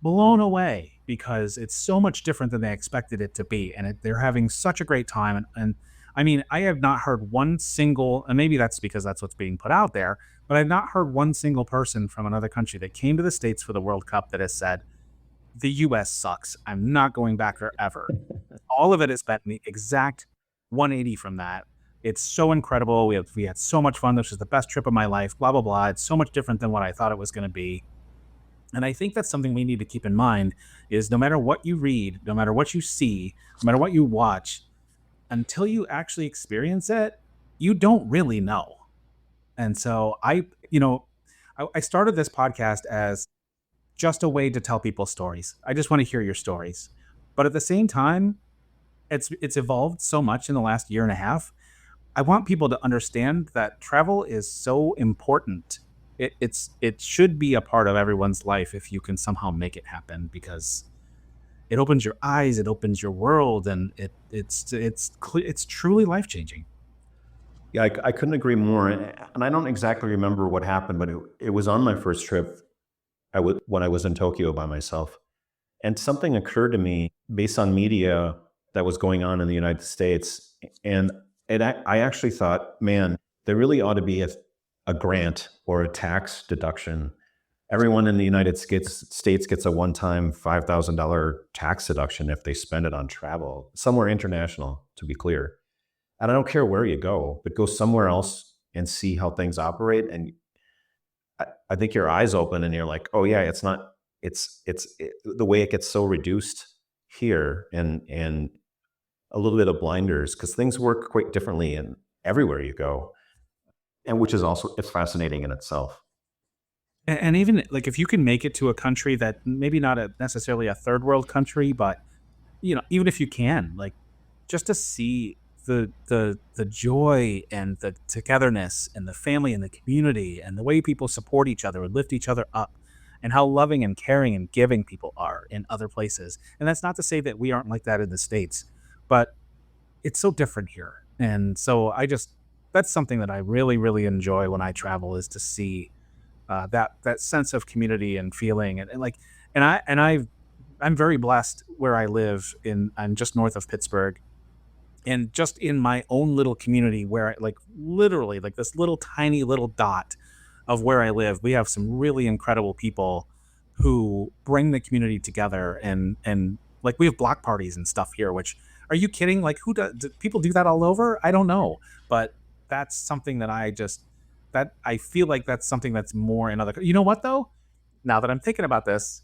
blown away because it's so much different than they expected it to be, and they're having such a great time. And I mean, I have not heard one single, and maybe that's because that's what's being put out there, but I've not heard one single person from another country that came to the States for the World Cup that has said, the US sucks, I'm not going back there ever. All of it has been the exact 180 from that. It's so incredible. We had so much fun. This was the best trip of my life, blah, blah, blah. It's so much different than what I thought it was going to be. And I think that's something we need to keep in mind is no matter what you read, no matter what you see, no matter what you watch, until you actually experience it, you don't really know. And so I started this podcast as just a way to tell people stories. I just want to hear your stories. But at the same time, it's evolved so much in the last year and a half. I want people to understand that travel is so important. It should be a part of everyone's life if you can somehow make it happen, because it opens your eyes, it opens your world, and it's truly life changing. Yeah, I couldn't agree more. And I don't exactly remember what happened, but it was on my first trip. When I was in Tokyo by myself, and something occurred to me based on media that was going on in the United States, and I actually thought, man, there really ought to be a grant or a tax deduction. Everyone in the United States gets a one-time $5,000 tax deduction if they spend it on travel, somewhere international, to be clear. And I don't care where you go, but go somewhere else and see how things operate. And I think your eyes open and you're like, oh yeah, the way it gets so reduced here, and a little bit of blinders, because things work quite differently and everywhere you go, and which is also, it's fascinating in itself. And even like if you can make it to a country that maybe not necessarily a third world country, but even if you can, like, just to see the joy and the togetherness and the family and the community and the way people support each other and lift each other up, and how loving and caring and giving people are in other places. And that's not to say that we aren't like that in the States, but it's so different here. And so that's something that I really, really enjoy when I travel, is to see that sense of community and feeling. And like, I'm very blessed where I live I'm just north of Pittsburgh, and just in my own little community where I, like, literally, like, this little tiny little dot of where I live, we have some really incredible people who bring the community together. And like, we have block parties and stuff here, which, are you kidding? Like, do people do that all over? I don't know. But that's something that that I feel like that's something that's more in other, you know what though? Now that I'm thinking about this,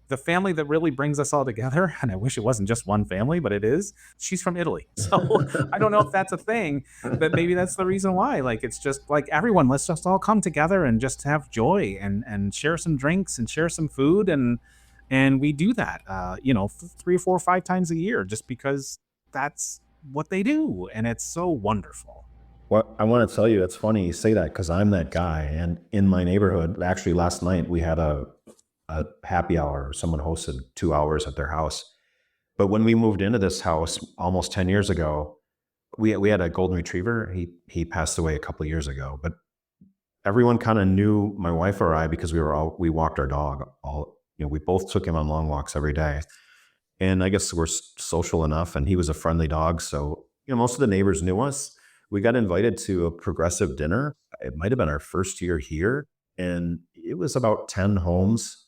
the family that really brings us all together, and I wish it wasn't just one family, but it is, she's from Italy. So I don't know if that's a thing, but maybe that's the reason why. Like, it's just like, everyone, let's just all come together and just have joy and share some drinks and share some food. And we do that, 3 or 4 or 5 times a year, just because that's what they do. And it's so wonderful. Well, I want to tell you, it's funny you say that because I'm that guy. And in my neighborhood, actually, last night we had a happy hour. Someone hosted 2 hours at their house. But when we moved into this house almost 10 years ago, we had a golden retriever. He passed away a couple of years ago, but everyone kind of knew my wife or I because we walked our dog we both took him on long walks every day. And I guess we're social enough, and he was a friendly dog. So, most of the neighbors knew us. We got invited to a progressive dinner. It might have been our first year here. And it was about 10 homes.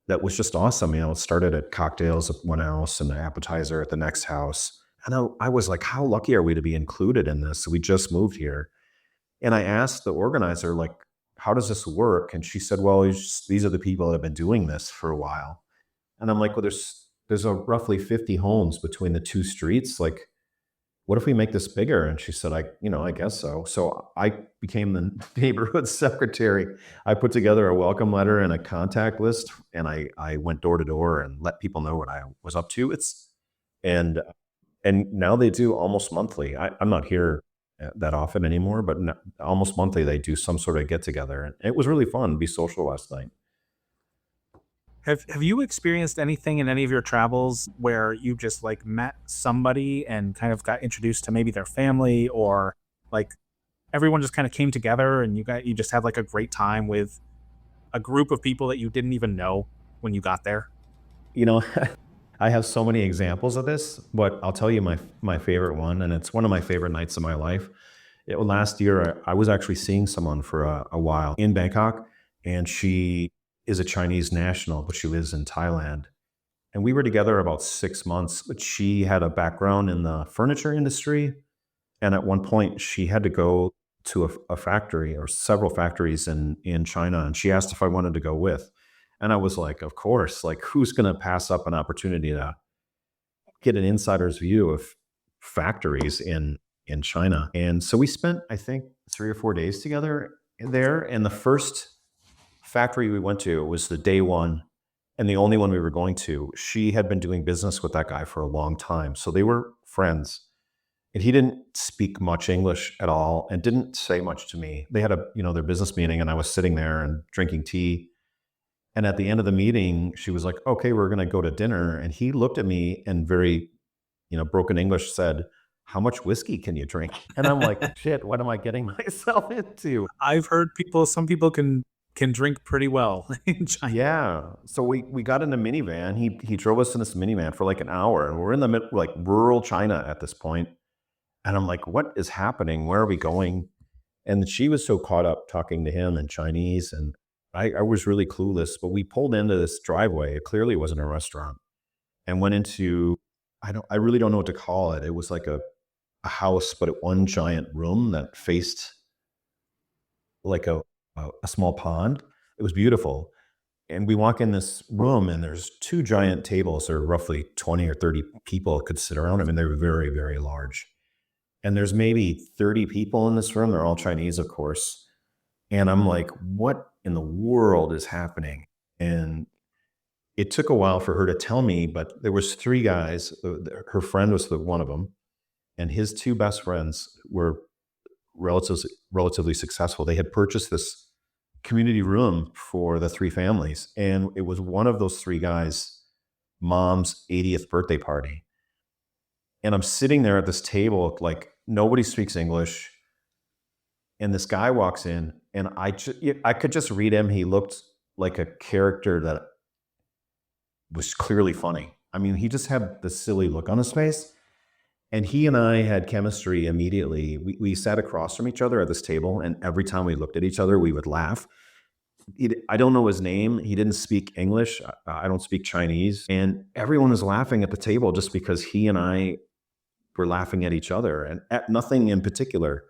That was just awesome. It started at cocktails at one house and an appetizer at the next house. And I was like, how lucky are we to be included in this? We just moved here. And I asked the organizer, like, how does this work? And she said, well, these are the people that have been doing this for a while. And I'm like, well, there's a roughly 50 homes between the two streets. Like, what if we make this bigger? And she said, I guess so. So I became the neighborhood secretary. I put together a welcome letter and a contact list, and I went door to door and let people know what I was up to. And now they do almost monthly. I'm not here that often anymore, but almost monthly they do some sort of get together. And it was really fun to be social last night. Have you experienced anything in any of your travels where you just, like, met somebody and kind of got introduced to maybe their family, or like everyone just kind of came together and you just had like a great time with a group of people that you didn't even know when you got there? You know, I have so many examples of this, but I'll tell you my favorite one, and it's one of my favorite nights of my life. Last year, I was actually seeing someone for a while in Bangkok, and she is a Chinese national, but she lives in Thailand. And we were together about 6 months, but she had a background in the furniture industry. And at one point, she had to go to a factory or several factories in China, and she asked if I wanted to go with. And I was like, of course, like, who's going to pass up an opportunity to get an insider's view of factories in China? And so we spent, I think, 3 or 4 days together there. And the first factory we went to was the day one and the only one we were going to. She had been doing business with that guy for a long time. So they were friends. And he didn't speak much English at all and didn't say much to me. They had their business meeting, and I was sitting there and drinking tea. And at the end of the meeting, she was like, okay, we're going to go to dinner. And he looked at me and very, broken English said, how much whiskey can you drink? And I'm like, shit, what am I getting myself into? I've heard some people can drink pretty well in China. Yeah. So we got in a minivan. He drove us in this minivan for like an hour, and we're in the like rural China at this point. And I'm like, what is happening? Where are we going? And she was so caught up talking to him in Chinese, and I was really clueless. But we pulled into this driveway. It clearly wasn't a restaurant, and went into, I really don't know what to call it. It was like a house, but one giant room that faced like a small pond. It was beautiful. And we walk in this room, and there's two giant tables, or roughly 20 or 30 people could sit around them. And they're very, very large. And there's maybe 30 people in this room. They're all Chinese, of course. And I'm like, what in the world is happening? And it took a while for her to tell me, but there was 3 guys. Her friend was one of them. and his two best friends were relatively successful. They had purchased this community room for the three families, and it was one of those three guys' mom's 80th birthday party. And I'm sitting there at this table, like nobody speaks English, and this guy walks in, and I could just read him. He looked like a character that was clearly funny. I mean, he just had this silly look on his face. And he and I had chemistry immediately. We sat across from each other at this table, and every time we looked at each other, we would laugh. I don't know his name. He didn't speak English. I don't speak Chinese. And everyone was laughing at the table just because he and I were laughing at each other and at nothing in particular.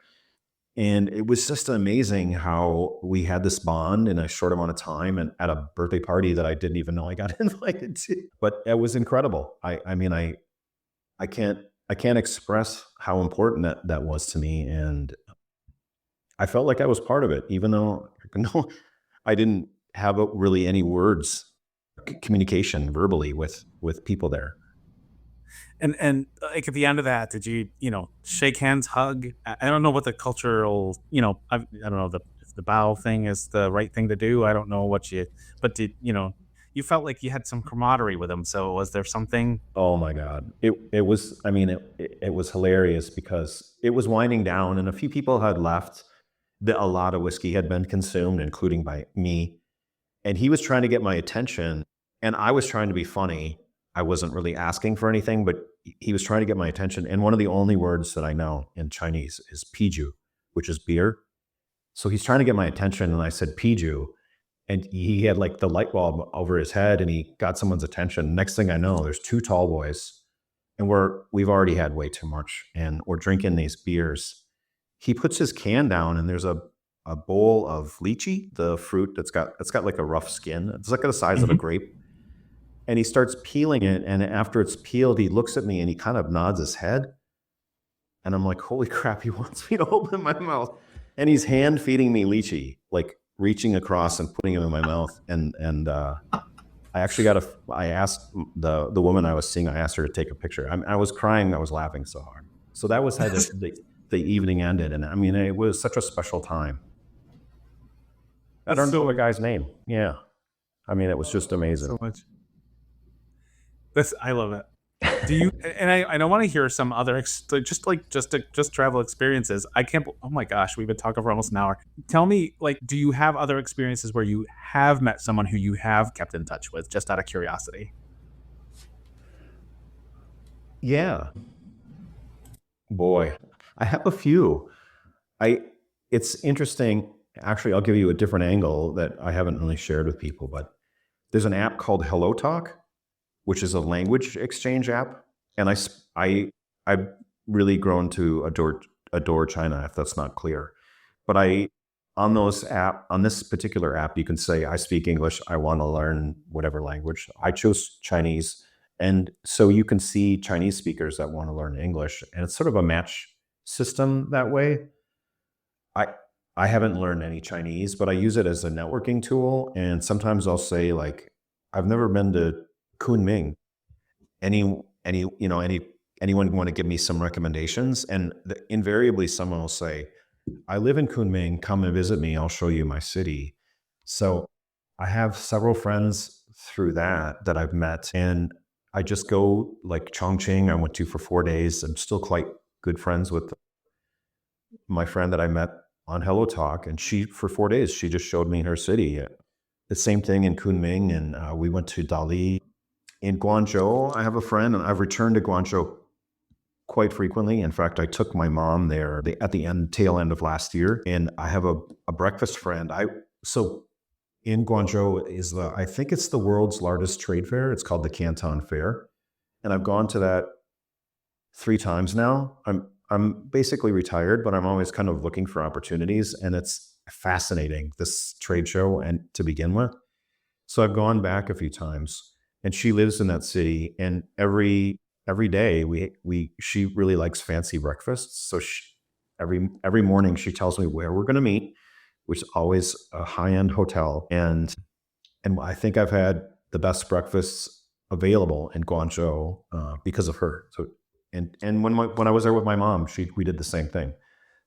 And it was just amazing how we had this bond in a short amount of time and at a birthday party that I didn't even know I got invited to. But it was incredible. I mean, I can't express how important that was to me. And I felt like I was part of it, even though no, I didn't have really any words, communication verbally with people there. And like at the end of that, did you shake hands, hug? I don't know what the cultural I don't know if the bow thing is the right thing to do. I don't know but did you felt like you had some camaraderie with him. So was there something? Oh my God. It was, I mean, it was hilarious because it was winding down and a few people had left. A lot of whiskey had been consumed, including by me. And he was trying to get my attention and I was trying to be funny. I wasn't really asking for anything, but he was trying to get my attention. And one of the only words that I know in Chinese is piju, which is beer. So he's trying to get my attention and I said piju. And he had like the light bulb over his head and he got someone's attention. Next thing I know, there's two tall boys and we've already had way too much and we're drinking these beers. He puts his can down and there's a bowl of lychee, the fruit it's got like a rough skin. It's like the size of a grape. And he starts peeling it. And after it's peeled, he looks at me and he kind of nods his head. And I'm like, holy crap, he wants me to open my mouth. And he's hand feeding me lychee, like reaching across and putting him in my mouth. And I actually I asked the woman I was seeing, I asked her to take a picture. I was crying. I was laughing so hard. So that was how the evening ended. And I mean, it was such a special time. I don't know the guy's name. Yeah. I mean, it was just amazing. So much. I love it. Do you? And I don't want to hear some other just travel experiences. I can't. Oh my gosh, we've been talking for almost an hour. Tell me, like, do you have other experiences where you have met someone who you have kept in touch with, just out of curiosity? Yeah. Boy, I have a few. It's interesting. Actually, I'll give you a different angle that I haven't really shared with people, but there's an app called Hello Talk, which is a language exchange app. And I've really grown to adore China, if that's not clear. But on this particular app, you can say, I speak English, I want to learn whatever language. I chose Chinese. And so you can see Chinese speakers that want to learn English. And it's sort of a match system that way. I haven't learned any Chinese, but I use it as a networking tool. And sometimes I'll say, like, I've never been to Kunming. Anyone want to give me some recommendations? And invariably someone will say, I live in Kunming, come and visit me, I'll show you my city. So I have several friends through that I've met, and I just go, like Chongqing, I went to for 4 days. I'm still quite good friends with my friend that I met on Hello Talk, and for 4 days, she just showed me her city. The same thing in Kunming, and we went to Dali. In Guangzhou, I have a friend, and I've returned to Guangzhou quite frequently. In fact, I took my mom there at the tail end of last year, and I have a breakfast friend. So in Guangzhou I think it's the world's largest trade fair. It's called the Canton Fair, and I've gone to that 3 times now. I'm basically retired, but I'm always kind of looking for opportunities, and it's fascinating, this trade show, and to begin with. So I've gone back a few times, and she lives in that city, and every day she really likes fancy breakfasts. So every morning she tells me where we're going to meet, which is always a high-end hotel, and I think I've had the best breakfasts available in Guangzhou because of her. So And when I was there with my mom, we did the same thing.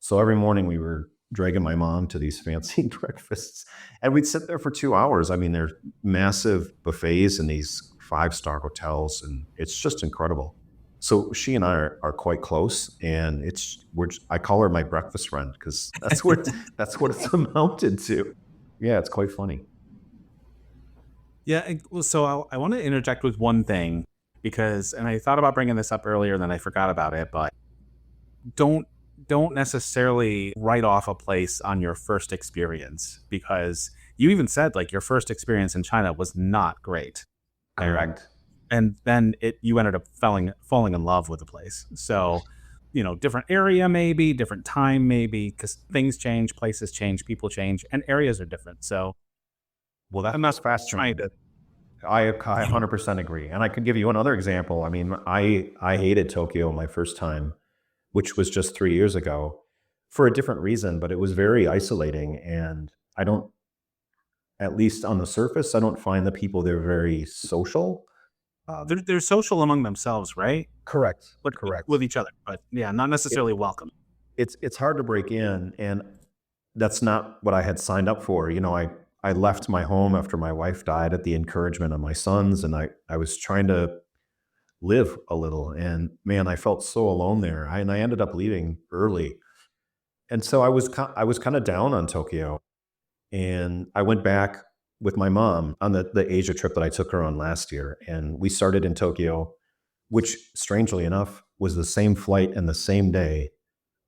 So every morning we were dragging my mom to these fancy breakfasts, and we'd sit there for 2 hours. I mean, they're massive buffets in these five-star hotels, and it's just incredible. So she and I are quite close, and I call her my breakfast friend because that's what it's amounted to. Yeah, it's quite funny. Yeah. So I want to interject with one thing and I thought about bringing this up earlier, then I forgot about it, but don't don't necessarily write off a place on your first experience, because you even said like your first experience in China was not great. Correct. And then you ended up falling in love with the place. So, different area maybe, different time maybe, because things change, places change, people change, and areas are different. So, Well, I'm not that's trying fascinating. to. I You know, 100% agree. And I could give you another example. I mean, I hated Tokyo my first time, which was just 3 years ago for a different reason, but it was very isolating. And I don't, at least on the surface, I don't find the people there very social. they're social among themselves, right? Correct. But Correct. with each other, but yeah, not necessarily welcome. It's hard to break in, and that's not what I had signed up for. I left my home after my wife died at the encouragement of my sons, and I was trying to live a little, and man, I felt so alone there. And I ended up leaving early, and so I was kind of down on Tokyo, and I went back with my mom on the Asia trip that I took her on last year, and we started in Tokyo, which strangely enough was the same flight and the same day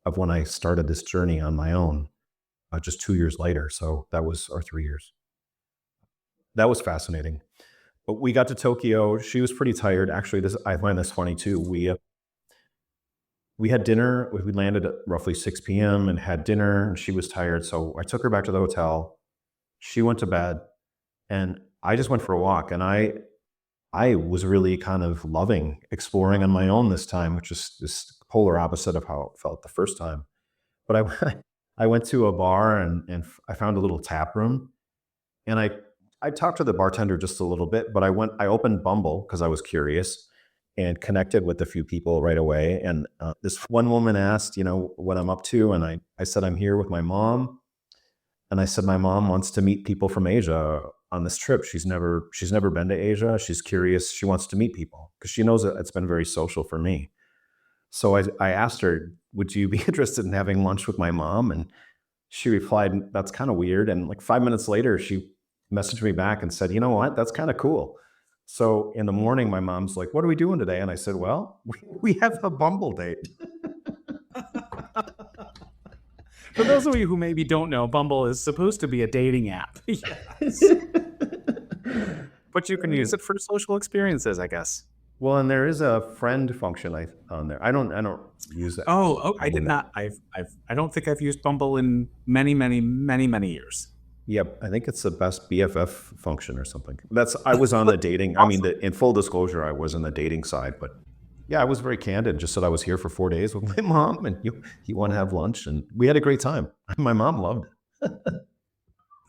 of when I started this journey on my own, just 2 years later. So that was our 3 years. That was fascinating. But we got to Tokyo. She was pretty tired. Actually, this I find this funny too. We had dinner. We landed at roughly 6 p.m. and had dinner. And she was tired, so I took her back to the hotel. She went to bed, and I just went for a walk. And I was really kind of loving exploring on my own this time, which is this polar opposite of how it felt the first time. But I I went to a bar, and I found a little tap room, and I talked to the bartender just a little bit, but I opened Bumble because I was curious and connected with a few people right away. And this one woman asked, what I'm up to, and I said I'm here with my mom, and I said my mom wants to meet people from Asia on this trip. She's never been to Asia. She's curious. She wants to meet people because she knows that it's been very social for me. So I asked her, would you be interested in having lunch with my mom? And she replied, that's kind of weird. And like 5 minutes later, she messaged me back and said, you know what? That's kind of cool. So in the morning, my mom's like, what are we doing today? And I said, well, we have a Bumble date. For those of you who maybe don't know, Bumble is supposed to be a dating app. Yes. But you can use it for social experiences, I guess. Well, and there is a friend function on there. I don't use that. Oh, I did Bumble. not. I don't think I've used Bumble in many, many, many, many years. Yep, I think it's the best BFF function or something. I was on the dating. I mean, Awesome. in full disclosure, I was on the dating side, but yeah, I was very candid. Just said I was here for 4 days with my mom, and you want to have lunch, and we had a great time. My mom loved it.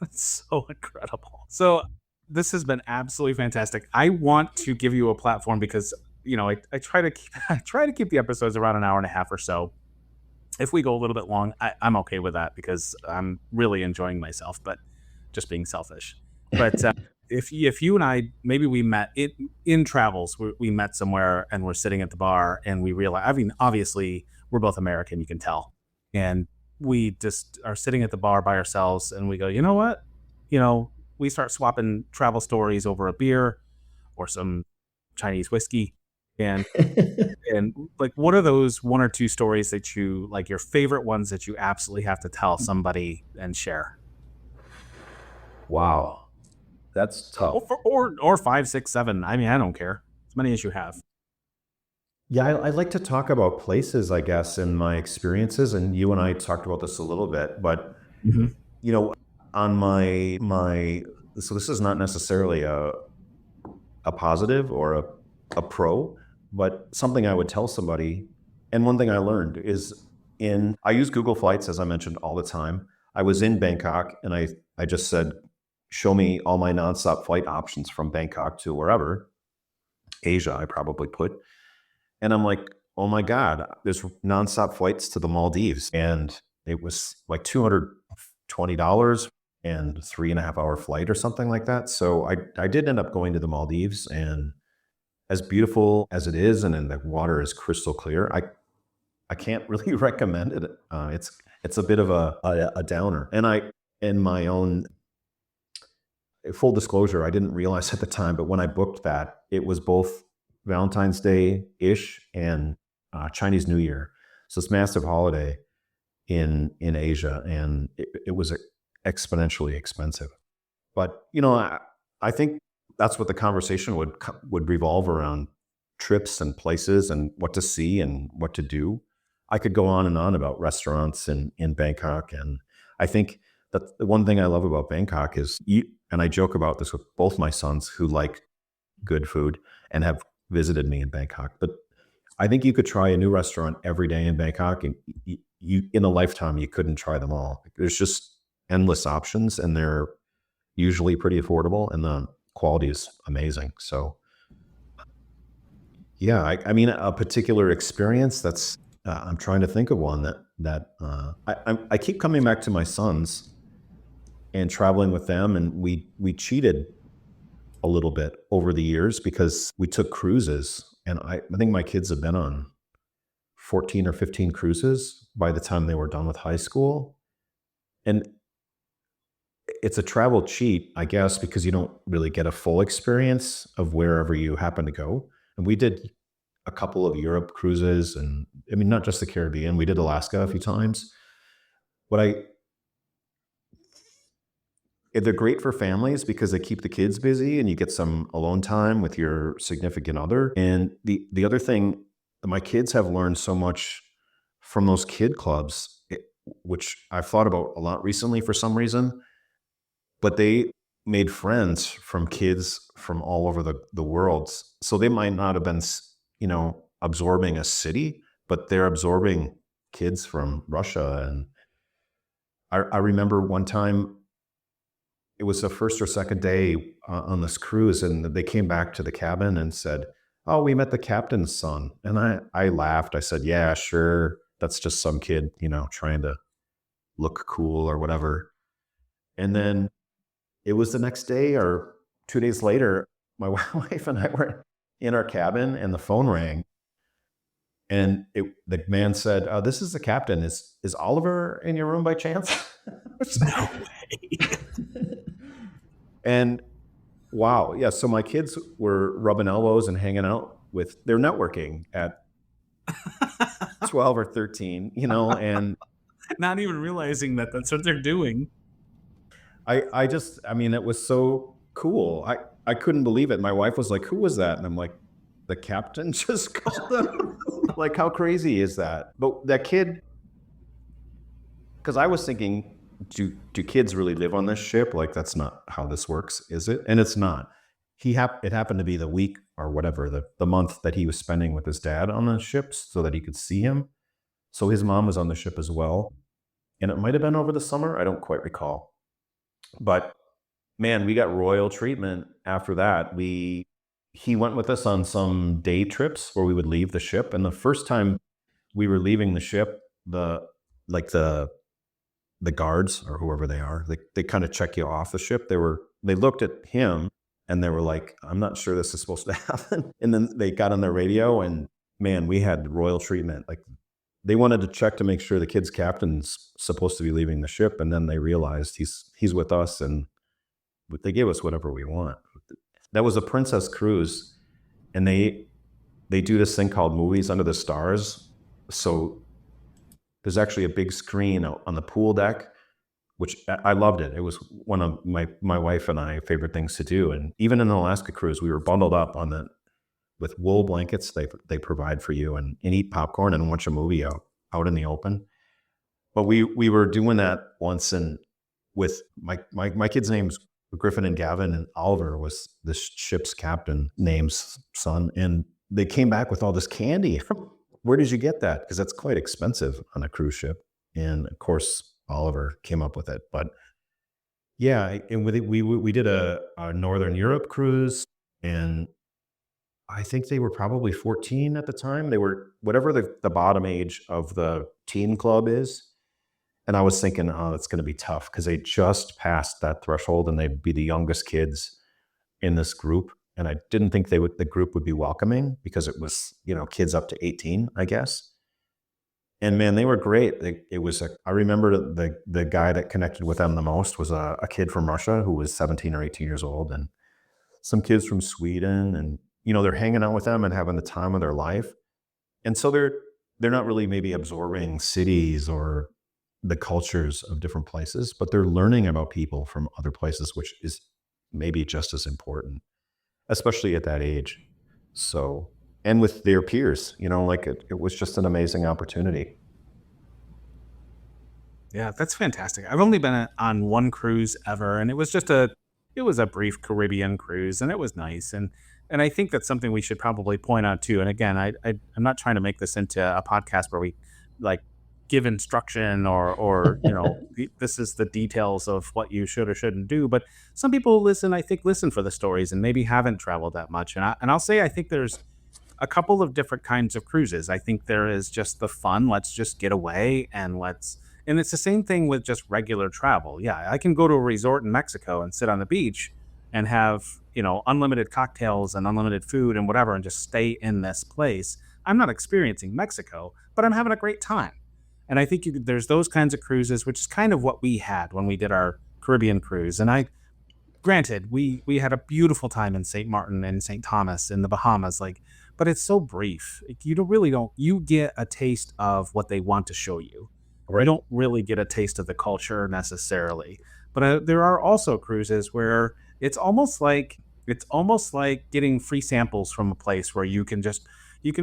That's so incredible. So this has been absolutely fantastic. I want to give you a platform because I try to keep I try to keep the episodes around an hour and a half or so. If we go a little bit long, I'm okay with that because I'm really enjoying myself, but just being selfish. But if you and I, maybe we met in travels, we met somewhere and we're sitting at the bar and we realize, I mean, obviously we're both American, you can tell. And we just are sitting at the bar by ourselves and we go, you know what? We start swapping travel stories over a beer or some Chinese whiskey. And like, what are those one or two stories that you like, your favorite ones that you absolutely have to tell somebody and share? Wow, that's tough. Or five, six, seven. I mean, I don't care. As many as you have. Yeah, I like to talk about places, I guess, and my experiences. And you and I talked about this a little bit, but Mhm. you know, on my so this is not necessarily a positive or a pro, but something I would tell somebody. And one thing I learned is I use Google Flights, as I mentioned, all the time. I was in Bangkok, and I just said, show me all my nonstop flight options from Bangkok to wherever, Asia, I probably put. And I'm like, oh my God, there's nonstop flights to the Maldives. And it was like $220 and 3.5 hour flight or something like that. So I did end up going to the Maldives, and as beautiful as it is, and then the water is crystal clear, I can't really recommend it. It's a bit of a downer. And in my own full disclosure, I didn't realize at the time, but when I booked that, it was both Valentine's Day ish and Chinese New Year. So this massive holiday in Asia, and it was exponentially expensive. But I think that's what the conversation would revolve around: trips and places and what to see and what to do. I could go on and on about restaurants in Bangkok, and I think that the one thing I love about Bangkok is and I joke about this with both my sons who like good food and have visited me in Bangkok. But I think you could try a new restaurant every day in Bangkok, and you in a lifetime you couldn't try them all. There's just endless options, and they're usually pretty affordable, and the quality is amazing. So yeah, I mean, a particular experience that's I'm trying to think of one I keep coming back to my sons and traveling with them, and we cheated a little bit over the years because we took cruises, and I think my kids have been on 14 or 15 cruises by the time they were done with high school. And it's a travel cheat, I guess, because you don't really get a full experience of wherever you happen to go. And we did a couple of Europe cruises, and I mean, not just the Caribbean. We did Alaska a few times. But they're great for families because they keep the kids busy and you get some alone time with your significant other. And the other thing, my kids have learned so much from those kid clubs, which I've thought about a lot recently for some reason. But they made friends from kids from all over the world. So they might not have been, absorbing a city, but they're absorbing kids from Russia. And I remember one time, it was the first or second day on this cruise, and they came back to the cabin and said, "Oh, we met the captain's son." And I laughed. I said, "Yeah, sure. That's just some kid, trying to look cool or whatever." And then it was the next day or 2 days later, my wife and I were in our cabin, and the phone rang, and the man said, "This is the captain. Is Oliver in your room by chance?" No way. And wow, yeah. So my kids were rubbing elbows and hanging out with their networking at 12 or 13, and Not even realizing that that's what they're doing. I mean, it was so cool. I couldn't believe it. My wife was like, "Who was that?" And I'm like, "The captain just called them." Like, how crazy is that? But that kid, because I was thinking, do kids really live on this ship? Like, that's not how this works, is it? And it's not. It happened to be the week or whatever, the month that he was spending with his dad on the ship so that he could see him. So his mom was on the ship as well. And it might have been over the summer. I don't quite recall. But man, we got royal treatment after that. He went with us on some day trips where we would leave the ship. And the first time we were leaving the ship, the guards or whoever they are, they kind of check you off the ship. They looked at him and they were like, "I'm not sure this is supposed to happen." And then they got on their radio, and man, we had royal treatment. Like, they wanted to check to make sure the kid's captain's supposed to be leaving the ship, and then they realized he's with us, and they gave us whatever we want. That was a Princess cruise, and they do this thing called Movies Under the Stars. So there's actually a big screen on the pool deck, which I loved it. It was one of my wife and I favorite things to do. And even in the Alaska cruise, we were bundled up with wool blankets they provide for you, and eat popcorn and watch a movie out in the open. But we were doing that once, and with my kids' names, Griffin and Gavin, and Oliver was the ship's captain name's son. And they came back with all this candy. Where did you get that? Because that's quite expensive on a cruise ship. And of course, Oliver came up with it. But yeah, and we did a Northern Europe cruise, and I think they were probably 14 at the time. They were whatever the bottom age of the teen club is. And I was thinking, oh, it's going to be tough because they just passed that threshold and they'd be the youngest kids in this group. And I didn't think the group would be welcoming because it was, kids up to 18, I guess. And man, they were great. I remember the guy that connected with them the most was a kid from Russia who was 17 or 18 years old, and some kids from Sweden, and they're hanging out with them and having the time of their life. And so they're not really maybe absorbing cities or the cultures of different places, but they're learning about people from other places, which is maybe just as important, especially at that age. So, and with their peers, like it was just an amazing opportunity. Yeah, that's fantastic. I've only been on one cruise ever, and it was a brief Caribbean cruise, and it was nice. And I think that's something we should probably point out too. And again, I'm not trying to make this into a podcast where we like give instruction or this is the details of what you should or shouldn't do. But some people listen, I think, listen for the stories and maybe haven't traveled that much. And I'll say I think there's a couple of different kinds of cruises. I think there is just the fun, let's just get away and it's the same thing with just regular travel. Yeah, I can go to a resort in Mexico and sit on the beach and have, unlimited cocktails and unlimited food and whatever and just stay in this place. I'm not experiencing Mexico, but I'm having a great time. And I think there's those kinds of cruises, which is kind of what we had when we did our Caribbean cruise. And granted, we had a beautiful time in St. Martin and St. Thomas in the Bahamas, but it's so brief. You don't, you get a taste of what they want to show you. Right. You don't really get a taste of the culture necessarily. But there are also cruises where it's almost like getting free samples from a place where you can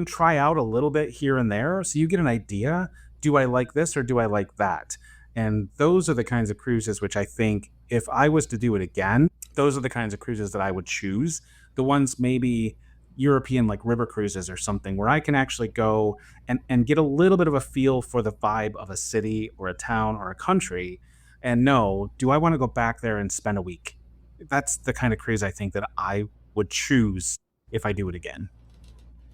try out a little bit here and there. So you get an idea. Do I like this or do I like that? And those are the kinds of cruises which I think if I was to do it again, those are the kinds of cruises that I would choose. The ones maybe European like river cruises or something where I can actually go and get a little bit of a feel for the vibe of a city or a town or a country and know, do I want to go back there and spend a week? That's the kind of cruise I think that I would choose if I do it again.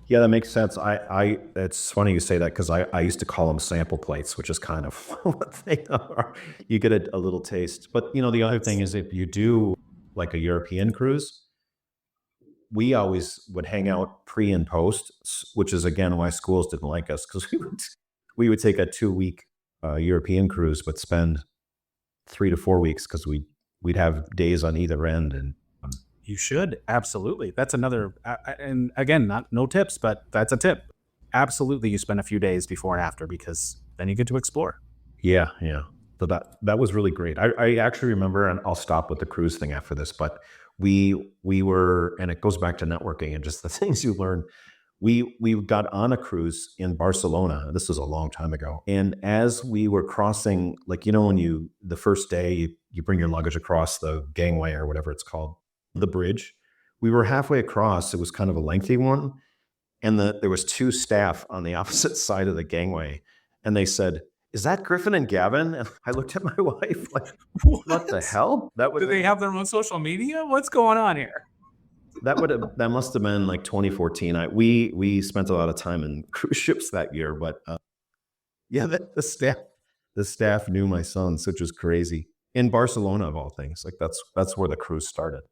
Yeah, that makes sense. It's funny you say that because I used to call them sample plates, which is kind of what they are. You get a little taste. But, the other thing is if you do like a European cruise, we always would hang out pre and post, which is again why schools didn't like us because we would take a 2-week European cruise, but spend 3 to 4 weeks because we'd have days on either end. And you should absolutely. That's another, and again, no tips, but that's a tip. Absolutely, you spend a few days before and after because then you get to explore. Yeah. So that was really great. I actually remember, and I'll stop with the cruise thing after this, but we were, and it goes back to networking and just the things you learn. We got on a cruise in Barcelona. This was a long time ago. And as we were crossing, when the first day you bring your luggage across the gangway or whatever it's called, the bridge, we were halfway across. It was kind of a lengthy one. And there was 2 staff on the opposite side of the gangway. And they said, "Is that Griffin and Gavin?" And I looked at my wife like, what the hell? Do they have their own social media? What's going on here? That must have been like 2014. We spent a lot of time in cruise ships that year, but yeah, the staff knew my sons, which was crazy. In Barcelona, of all things, that's where the cruise started.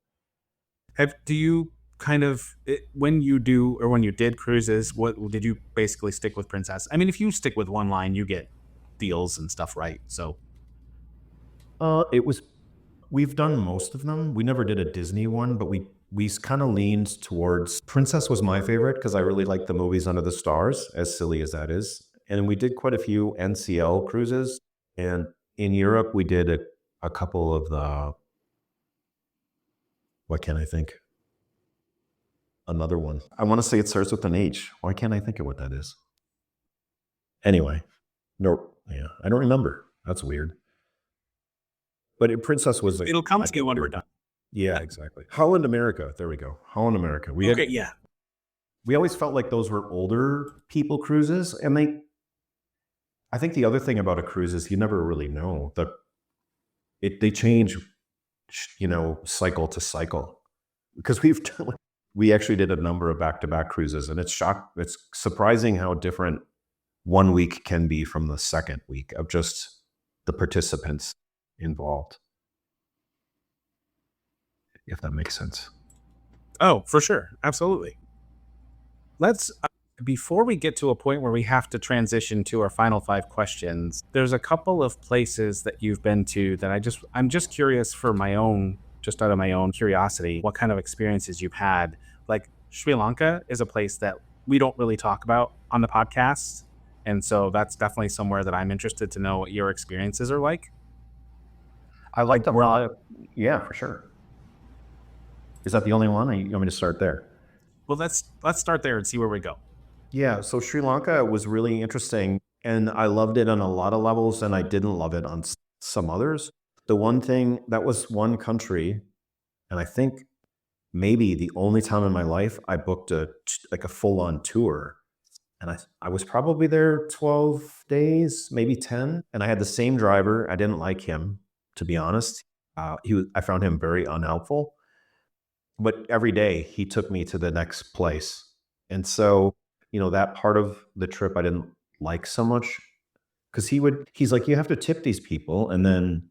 Do you kind of when you did cruises, what did you basically stick with Princess? I mean, if you stick with one line, you get deals and stuff, right? So we've done most of them. We never did a Disney one, but we kind of leaned towards Princess was my favorite because I really liked the movies Under the Stars, as silly as that is. And we did quite a few NCL cruises. And in Europe, we did a couple of what can I think? Another one. I want to say it starts with an H. Why can't I think of what that is? Anyway, no, yeah, I don't remember. That's weird. But Princess was. It'll come to you when we're done. Yeah, exactly. Holland America. There we go. Holland America. Yeah. We always felt like those were older people cruises, and I think the other thing about a cruise is you never really know they change, cycle to cycle, because we actually did a number of back-to-back cruises, and it's surprising how different 1 week can be from the second week of just the participants involved, if that makes sense. Oh, for sure. Absolutely. Let's, before we get to a point where we have to transition to our final 5 questions, there's a couple of places that you've been to that I'm just curious for my own, just out of my own curiosity, what kind of experiences you've had. Like Sri Lanka is a place that we don't really talk about on the podcast. And so that's definitely somewhere that I'm interested to know what your experiences are like. I like the yeah, for sure. Is that the only one? Or you want me to start there? Well, let's start there and see where we go. Yeah, so Sri Lanka was really interesting, and I loved it on a lot of levels, and I didn't love it on some others. The one thing, that was one country, and I think maybe the only time in my life I booked a full-on tour, and I was probably there 12 days, maybe 10, and I had the same driver. I didn't like him, to be honest. I found him very unhelpful, but every day he took me to the next place. And so, that part of the trip I didn't like so much, because he's like, you have to tip these people. And then,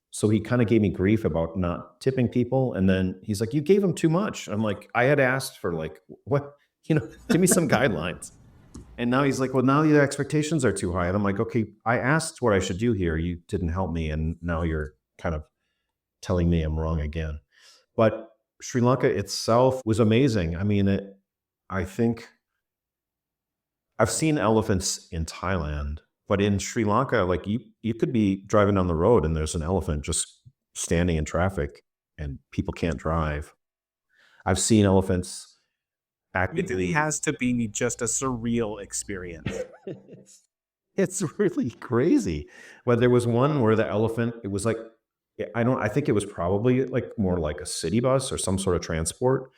so he kind of gave me grief about not tipping people. And then he's like, you gave him too much. I'm like, I had asked for what, give me some guidelines. And now he's like, well, now the expectations are too high. And I'm like, okay, I asked what I should do here. You didn't help me. And now you're kind of telling me I'm wrong again. But Sri Lanka itself was amazing. I mean, I think I've seen elephants in Thailand, but in Sri Lanka, like you could be driving down the road and there's an elephant just standing in traffic and people can't drive. I've seen elephants actively. It has to be just a surreal experience. It's really crazy. But there was one where the elephant, it was like, I think it was probably more like a city bus or some sort of transport.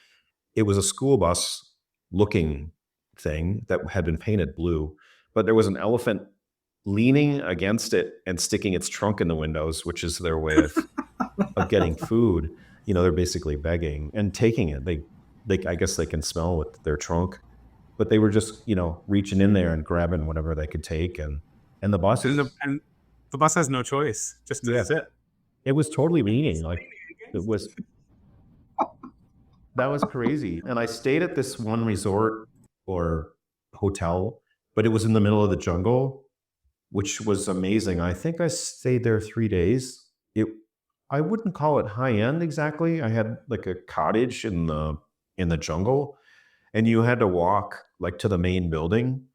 It was a school bus looking thing that had been painted blue, but there was an elephant leaning against it and sticking its trunk in the windows, which is their way of getting food. They're basically begging and taking it. I guess they can smell with their trunk, but they were just, reaching in there and grabbing whatever they could take. And the bus and the bus has no choice. Just to sit. It was totally leaning. That was crazy. And I stayed at this one resort or hotel, but it was in the middle of the jungle, which was amazing. I think I stayed there 3 days. I wouldn't call it high end exactly. I had like a cottage in the jungle, and you had to walk to the main building,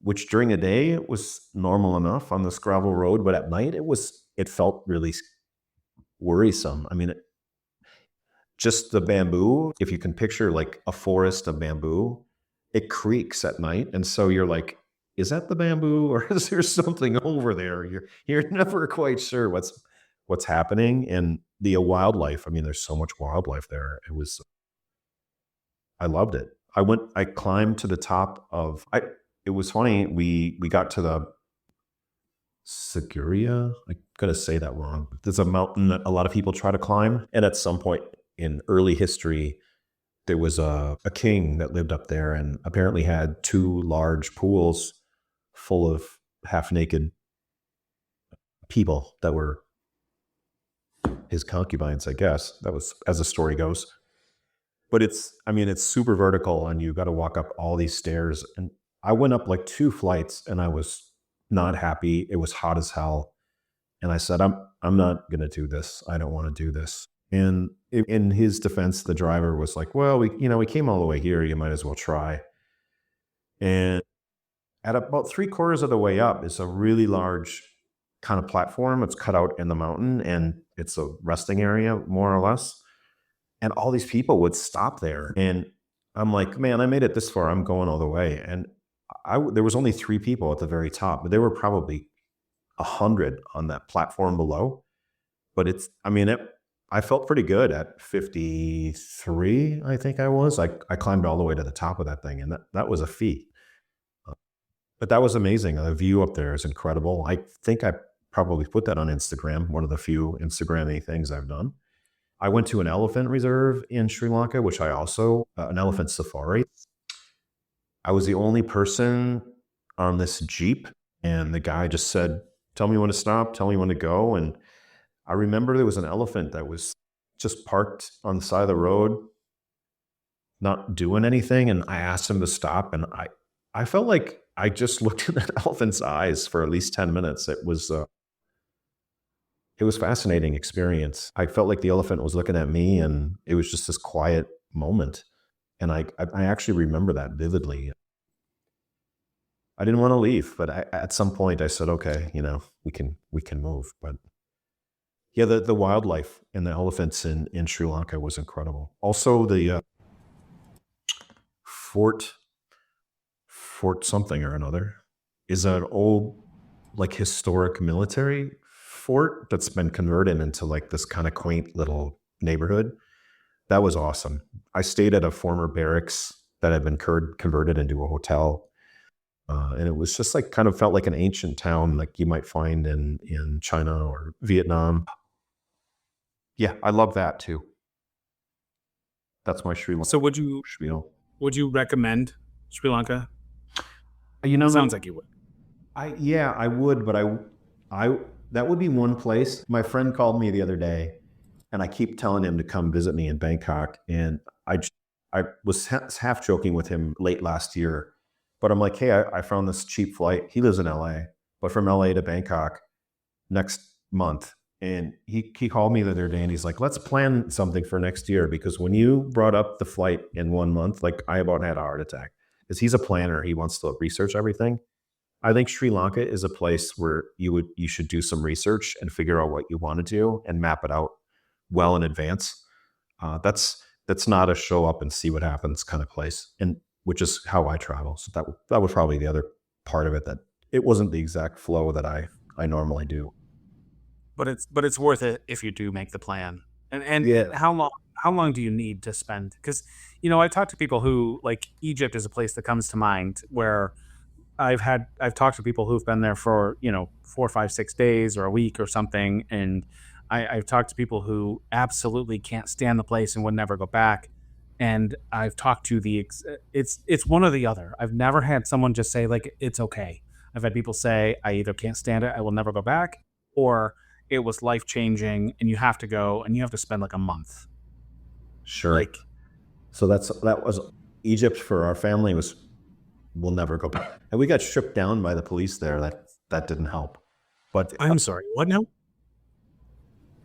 which during the day it was normal enough on this gravel road, but at night it felt really worrisome. I mean, just the bamboo, if you can picture a forest of bamboo, it creaks at night. And so you're like, is that the bamboo or is there something over there? You're never quite sure what's happening. And the wildlife, I mean, there's so much wildlife there. I loved it. I climbed to the top it was funny. We got to the Siguria. I gotta say that wrong. There's a mountain that a lot of people try to climb. And at some point in early history, there was a king that lived up there and apparently had 2 large pools full of half-naked people that were his concubines, I guess. That was as the story goes. But it's super vertical and you got to walk up all these stairs. And I went up 2 flights and I was not happy. It was hot as hell. And I said, I'm not going to do this. I don't want to do this. And in his defense, the driver was like, well, we came all the way here. You might as well try. And at about 3/4 of the way up is a really large kind of platform. It's cut out in the mountain and it's a resting area, more or less. And all these people would stop there. And I'm like, man, I made it this far. I'm going all the way. And there was only 3 people at the very top, but there were probably 100 on that platform below. But I felt pretty good at 53, I think I was. I climbed all the way to the top of that thing, and that was a feat. But that was amazing. The view up there is incredible. I think I probably put that on Instagram, one of the few Instagram-y things I've done. I went to an elephant reserve in Sri Lanka, which I also, an elephant safari. I was the only person on this Jeep, and the guy just said, "Tell me when to stop, tell me when to go." And I remember there was an elephant that was just parked on the side of the road, not doing anything. And I asked him to stop. And I felt like I just looked in that elephant's eyes for at least 10 minutes. It was fascinating experience. I felt like the elephant was looking at me, and it was just this quiet moment. And I actually remember that vividly. I didn't want to leave, but at some point I said, okay, we can move. But yeah, the wildlife and the elephants in Sri Lanka was incredible. Also, the Fort Fort something or another is an old, like, historic military fort that's been converted into like this kind of quaint little neighborhood. That was awesome. I stayed at a former barracks that had been converted into a hotel. And it was just like kind of felt like an ancient town like you might find in China or Vietnam. Yeah, I love that too. That's my Sri Lanka So would you spiel. would you recommend Sri Lanka? You know, Sounds like you would. I would, but I that would be one place. My friend called me the other day, and I keep telling him to come visit me in Bangkok, and I was half joking with him late last year, but I'm like, hey, I found this cheap flight. He lives in LA, but from LA to Bangkok next month. And he called me the other day and he's like, let's plan something for next year. Because when you brought up the flight in 1 month, like I about had a heart attack. Because he's a planner, he wants to research everything. I think Sri Lanka is a place where you should do some research and figure out what you want to do and map it out well in advance. That's not a show up and see what happens kind of place, and which is how I travel. So that was probably the other part of it, that it wasn't the exact flow that I normally do. But it's worth it if you do make the plan. And Yeah, how long do you need to spend? Because I talked to people who, like, Egypt is a place that comes to mind, where I've talked to people who've been there for 4, 5, 6 days or a week or something, and I've talked to people who absolutely can't stand the place and would never go back. And I've talked to it's one or the other. I've never had someone just say, like, it's okay. I've had people say, I either can't stand it, I will never go back, or it was life changing and you have to go and you have to spend like a month. sure. Like, So that was Egypt for our family. Was We'll never go back, and we got stripped down by the police there. That didn't help. But I'm sorry, what now?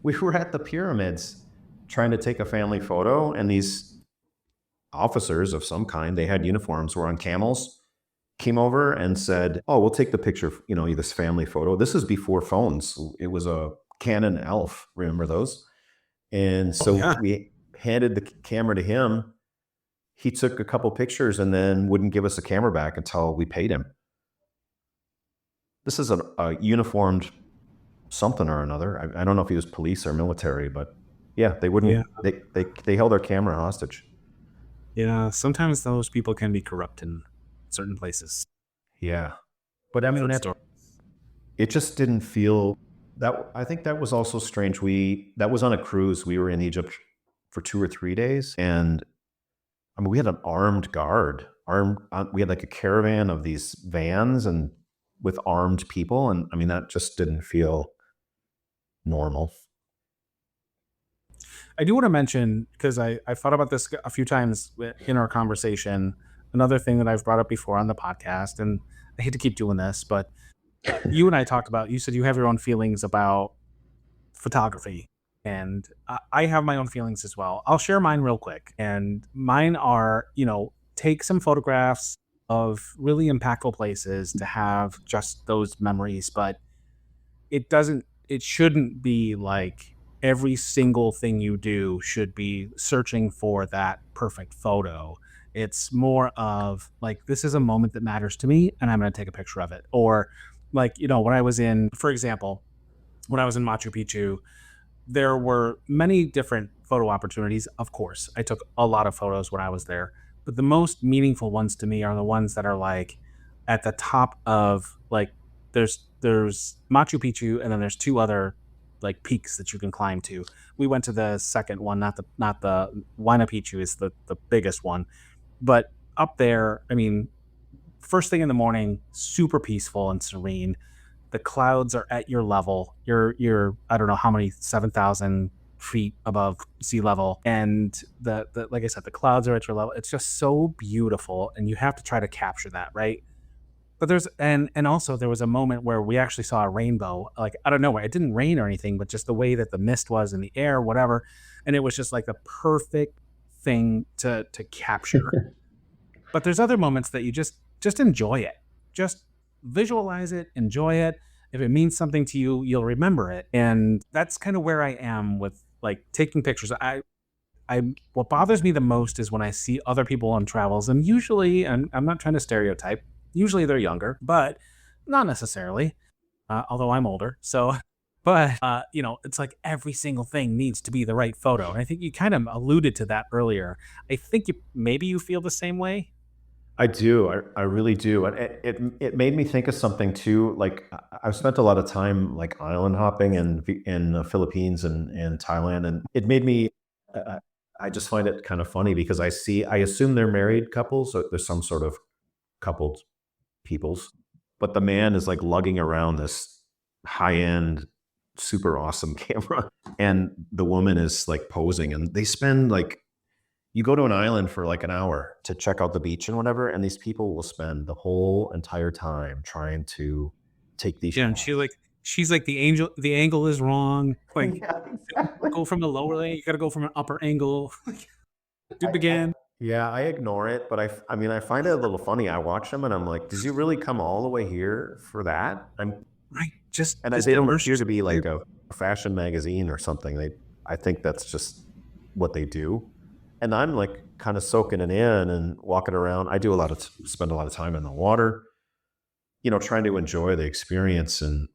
we were at the pyramids trying to take a family photo, and these officers of some kind, they had uniforms, were on camels, came over and said, "Oh, we'll take the picture, this family photo." This is before phones. It was a Canon Elf. Remember those? And Oh so yeah. we handed the camera to him. He took a couple pictures and then wouldn't give us a camera back until we paid him. This is a uniformed something or another. I don't know if he was police or military, but yeah, they wouldn't. Yeah. They held our camera hostage. Yeah. Sometimes those people can be corrupt in certain places. Yeah, but I I've mean, heard stories. it just didn't feel that. I think that was also strange. That was on a cruise. We were in Egypt for 2 or 3 days, and I mean, we had an armed guard. We had like a caravan of these vans and with armed people, and I mean, that just didn't feel normal. I do want to mention, because I've thought about this a few times in our conversation. Another thing that I've brought up before on the podcast, and I hate to keep doing this, but you and I talked about, you said you have your own feelings about photography, and I have my own feelings as well. I'll share mine real quick. And mine are, take some photographs of really impactful places to have just those memories, but it shouldn't be like every single thing you do should be searching for that perfect photo. It's more of like, this is a moment that matters to me and I'm going to take a picture of it. Or, like, when I was in, for example, when I was in Machu Picchu, there were many different photo opportunities. Of course, I took a lot of photos when I was there, but the most meaningful ones to me are the ones that are like at the top of, like, there's Machu Picchu, and then there's two other like peaks that you can climb to. We went to the second one, not the Huayna Picchu is the biggest one, but up there, I mean, first thing in the morning, super peaceful and serene. The clouds are at your level. You're I don't know how many 7,000 feet above sea level, and the like I said, the clouds are at your level. It's just so beautiful, and you have to try to capture that, right? But there's and also there was a moment where we actually saw a rainbow, like I don't know where it didn't rain or anything, but just the way that the mist was in the air, whatever, and it was just like the perfect thing to capture. But there's other moments that you just enjoy it. Just visualize it, enjoy it. If it means something to you, you'll remember it. And that's kind of where I am with like taking pictures. I what bothers me the most is when I see other people on travels, and usually, and I'm not trying to stereotype, usually they're younger, but not necessarily. Although I'm older, so but it's like every single thing needs to be the right photo. And I think you kind of alluded to that earlier. I think maybe you feel the same way. I do. I really do. And it made me think of something too. Like I've spent a lot of time like island hopping in the Philippines and Thailand, and it made me. Uh, I just find it kind of funny because I assume they're married couples, so there's some sort of coupled peoples, but the man is like lugging around this high end, super awesome camera, and the woman is like posing, and they spend like you go to an island for like an hour to check out the beach and whatever, and these people will spend the whole entire time trying to take these Yeah, and shots. she's like the angle is wrong. Like Yeah, exactly. go from the lower lane, you got to go from an upper angle. Do it again. Yeah, I ignore it, but I mean, I find it a little funny. I watch them and I'm like, did you really come all the way here for that? Right. Just And just they don't immerse appear to yourself. be like a fashion magazine or something. I think that's just what they do. And I'm like kind of soaking it in and walking around. I do spend a lot of time in the water, trying to enjoy the experience. And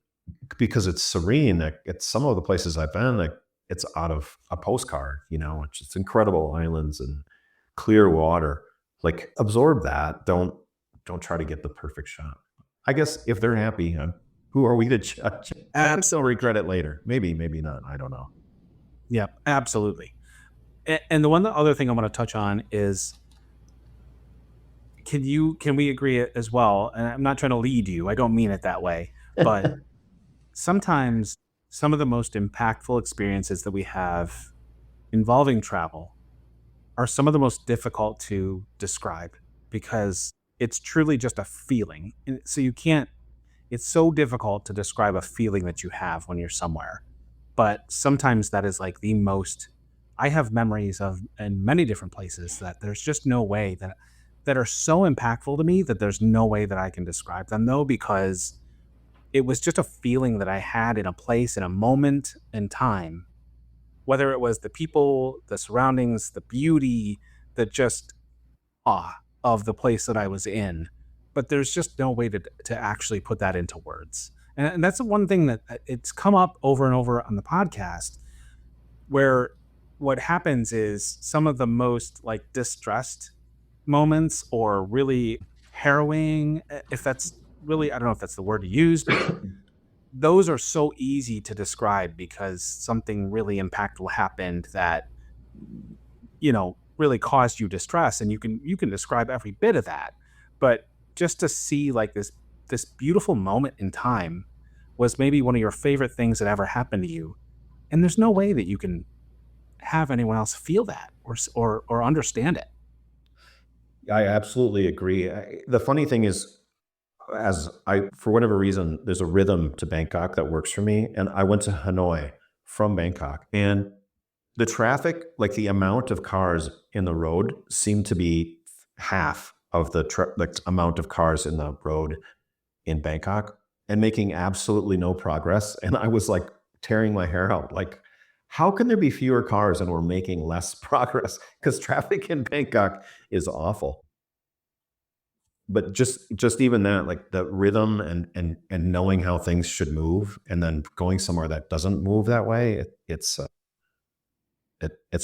because it's serene, like it's some of the places I've been, like it's out of a postcard, it's incredible islands and clear water. Like absorb that. Don't try to get the perfect shot. I guess if they're happy, who are we to judge? And they'll regret it later. Maybe, maybe not. I don't know. Yeah, absolutely. And the other thing I want to touch on is can we agree as well? And I'm not trying to lead you. I don't mean it that way, but sometimes some of the most impactful experiences that we have involving travel are some of the most difficult to describe because it's truly just a feeling. And so you can't it's so difficult to describe a feeling that you have when you're somewhere. But sometimes that is like the most I have memories of in many different places that there's just no way that are so impactful to me that there's no way that I can describe them though because it was just a feeling that I had in a place in a moment in time, whether it was the people, the surroundings, the beauty, the just awe of the place that I was in. But there's just no way to actually put that into words. And that's the one thing that it's come up over and over on the podcast where what happens is some of the most like distressed moments or really harrowing, if that's really, I don't know if that's the word to use, but those are so easy to describe because something really impactful happened that really caused you distress and you can describe every bit of that, but just to see like this beautiful moment in time was maybe one of your favorite things that ever happened to you, and there's no way that you can have anyone else feel that or understand it. I absolutely agree. The funny thing is, for whatever reason, there's a rhythm to Bangkok that works for me. And I went to Hanoi from Bangkok, and the traffic, like the amount of cars in the road, seemed to be half of the like amount of cars in the road in Bangkok, and making absolutely no progress. And I was like tearing my hair out, like, how can there be fewer cars and we're making less progress? Because traffic in Bangkok is awful. But just even that, like the rhythm and knowing how things should move, and then going somewhere that doesn't move that way, it's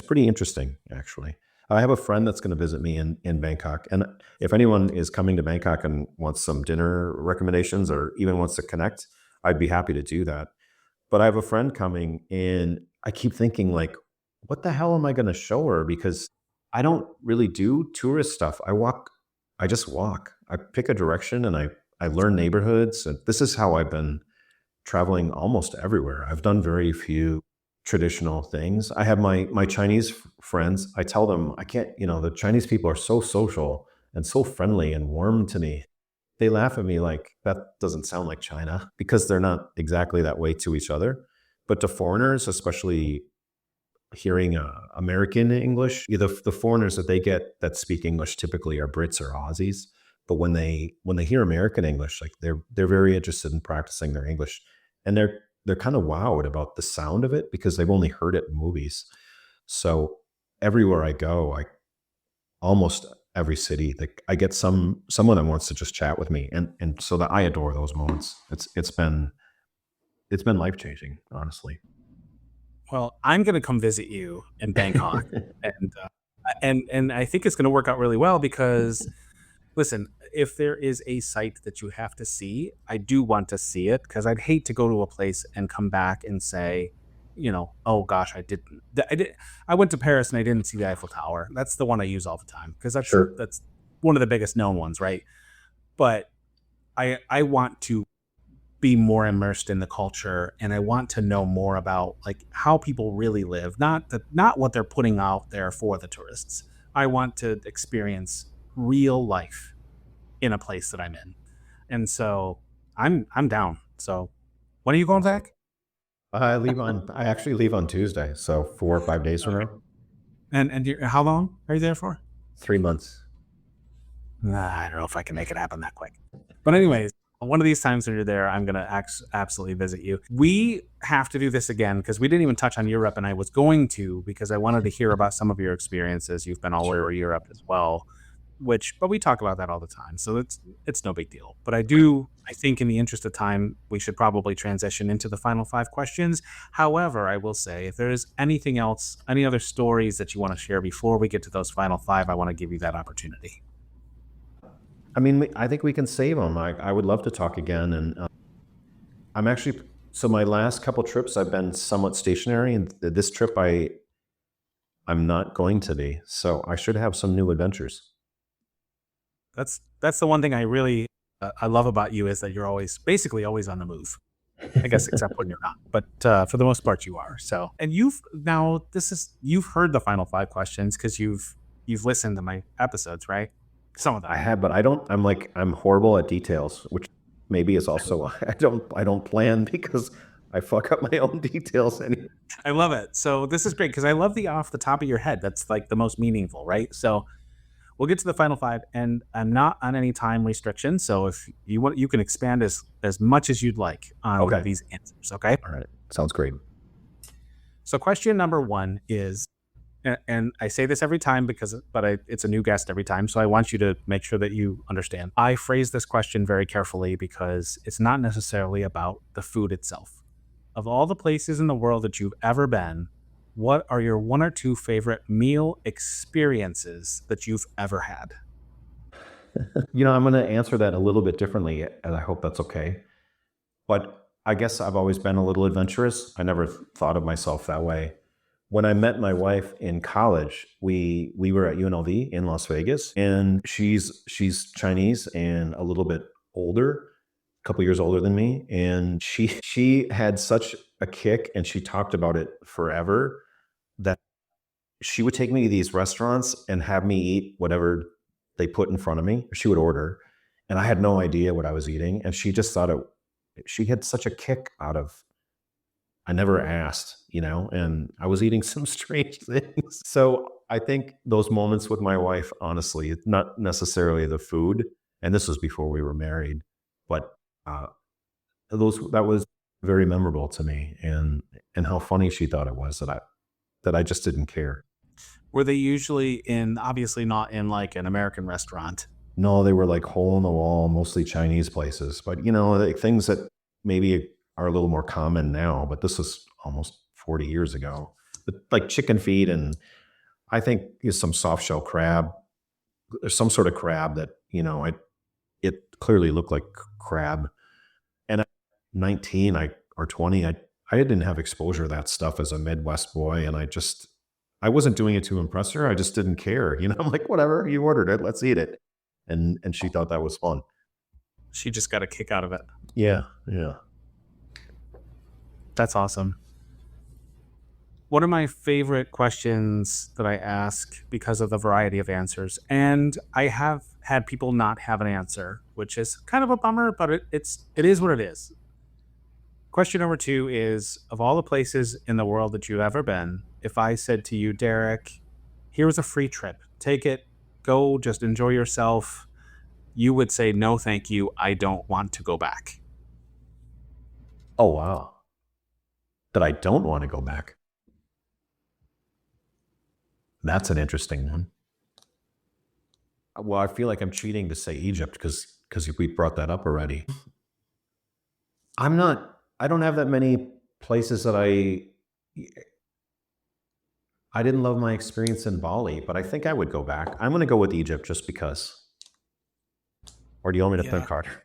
pretty interesting actually. I have a friend that's going to visit me in Bangkok, and if anyone is coming to Bangkok and wants some dinner recommendations or even wants to connect, I'd be happy to do that. But I have a friend coming and I keep thinking like, what the hell am I going to show her? Because I don't really do tourist stuff. I just walk. I pick a direction and I learn neighborhoods. And this is how I've been traveling almost everywhere. I've done very few traditional things. I have my Chinese friends. I tell them I can't, the Chinese people are so social and so friendly and warm to me. They laugh at me like that doesn't sound like China because they're not exactly that way to each other. But to foreigners, especially hearing American English, the foreigners that they get that speak English typically are Brits or Aussies. But when they hear American English, like they're very interested in practicing their English, and they're kind of wowed about the sound of it because they've only heard it in movies. So everywhere I go, I almost every city, like I get someone that wants to just chat with me, and so that I adore those moments. It's been life changing, honestly. Well, I'm going to come visit you in Bangkok, and and I think it's going to work out really well because, listen, if there is a site that you have to see, I do want to see it because I'd hate to go to a place and come back and say, oh gosh, I went to Paris and I didn't see the Eiffel Tower. That's the one I use all the time because Sure. that's one of the biggest known ones, right? But I want to be more immersed in the culture and I want to know more about like how people really live, not what they're putting out there for the tourists. I want to experience real life in a place that I'm in. And so I'm down. So when are you going back? I actually leave on Tuesday, so 4 or 5 days from Okay. now. And how long are you there for? 3 months. Nah, I don't know if I can make it happen that quick. But anyways, one of these times when you're there, I'm gonna absolutely visit you. We have to do this again because we didn't even touch on Europe, and I was going to because I wanted to hear about some of your experiences. You've been all over Sure. Europe as well, but we talk about that all the time, so it's no big deal. But I think in the interest of time, we should probably transition into the final five questions. However, I will say if there is anything else, any other stories that you want to share before we get to those final five, I want to give you that opportunity. I mean, I think we can save them. I would love to talk again. And I'm actually, so my last couple trips, I've been somewhat stationary. And this trip, I'm not going to be. So I should have some new adventures. That's the one thing I really I love about you is that you're always basically always on the move. I guess except when you're not, but for the most part you are. So, and you've heard the final five questions because you've listened to my episodes, right? Some of I them. have, but I'm horrible at details, which maybe is also why I don't plan because I fuck up my own details. I love it. So this is great because I love the off the top of your head. That's like the most meaningful, right? So we'll get to the final five, and I'm not on any time restriction. So if you want, you can expand as much as you'd like on Okay. these answers. Okay. All right. Sounds great. So question number one is, and I say this every time it's a new guest every time. So I want you to make sure that you understand. I phrase this question very carefully because it's not necessarily about the food itself. Of all the places in the world that you've ever been, what are your one or two favorite meal experiences that you've ever had? I'm going to answer that a little bit differently, and I hope that's okay. But I guess I've always been a little adventurous. I never thought of myself that way. When I met my wife in college, we were at UNLV in Las Vegas, and she's Chinese and a little bit older, a couple years older than me, and she had such a kick, and she talked about it forever that she would take me to these restaurants and have me eat whatever they put in front of me. She would order, and I had no idea what I was eating, and she just thought it. She had such a kick out of I never asked, and I was eating some strange things. So I think those moments with my wife, honestly, not necessarily the food, and this was before we were married, but uh, that was very memorable to me, and how funny she thought it was that I just didn't care. Were they usually obviously not in like an American restaurant? No, they were like hole in the wall, mostly Chinese places, but like things that maybe are a little more common now. But this was almost 40 years ago. But like chicken feet, and I think is some soft shell crab. There's some sort of crab that it clearly looked like crab. And at 19, or 20, I didn't have exposure to that stuff as a Midwest boy, and I wasn't doing it to impress her. I just didn't care. I'm like, whatever, you ordered it, let's eat it. And she thought that was fun. She just got a kick out of it. Yeah, yeah. That's awesome. One of my favorite questions that I ask because of the variety of answers, and I have had people not have an answer, which is kind of a bummer, but it is what it is. Question number 2 is, of all the places in the world that you've ever been, if I said to you, Derrik, here's a free trip, take it, go, just enjoy yourself, you would say, no, thank you, I don't want to go back. Oh, wow. That I don't want to go back. That's an interesting one. Well, I feel like I'm cheating to say Egypt because we brought that up already. I don't have that many places that I didn't love my experience in Bali, but I think I would go back. I'm going to go with Egypt just because. Or do you want me to think harder?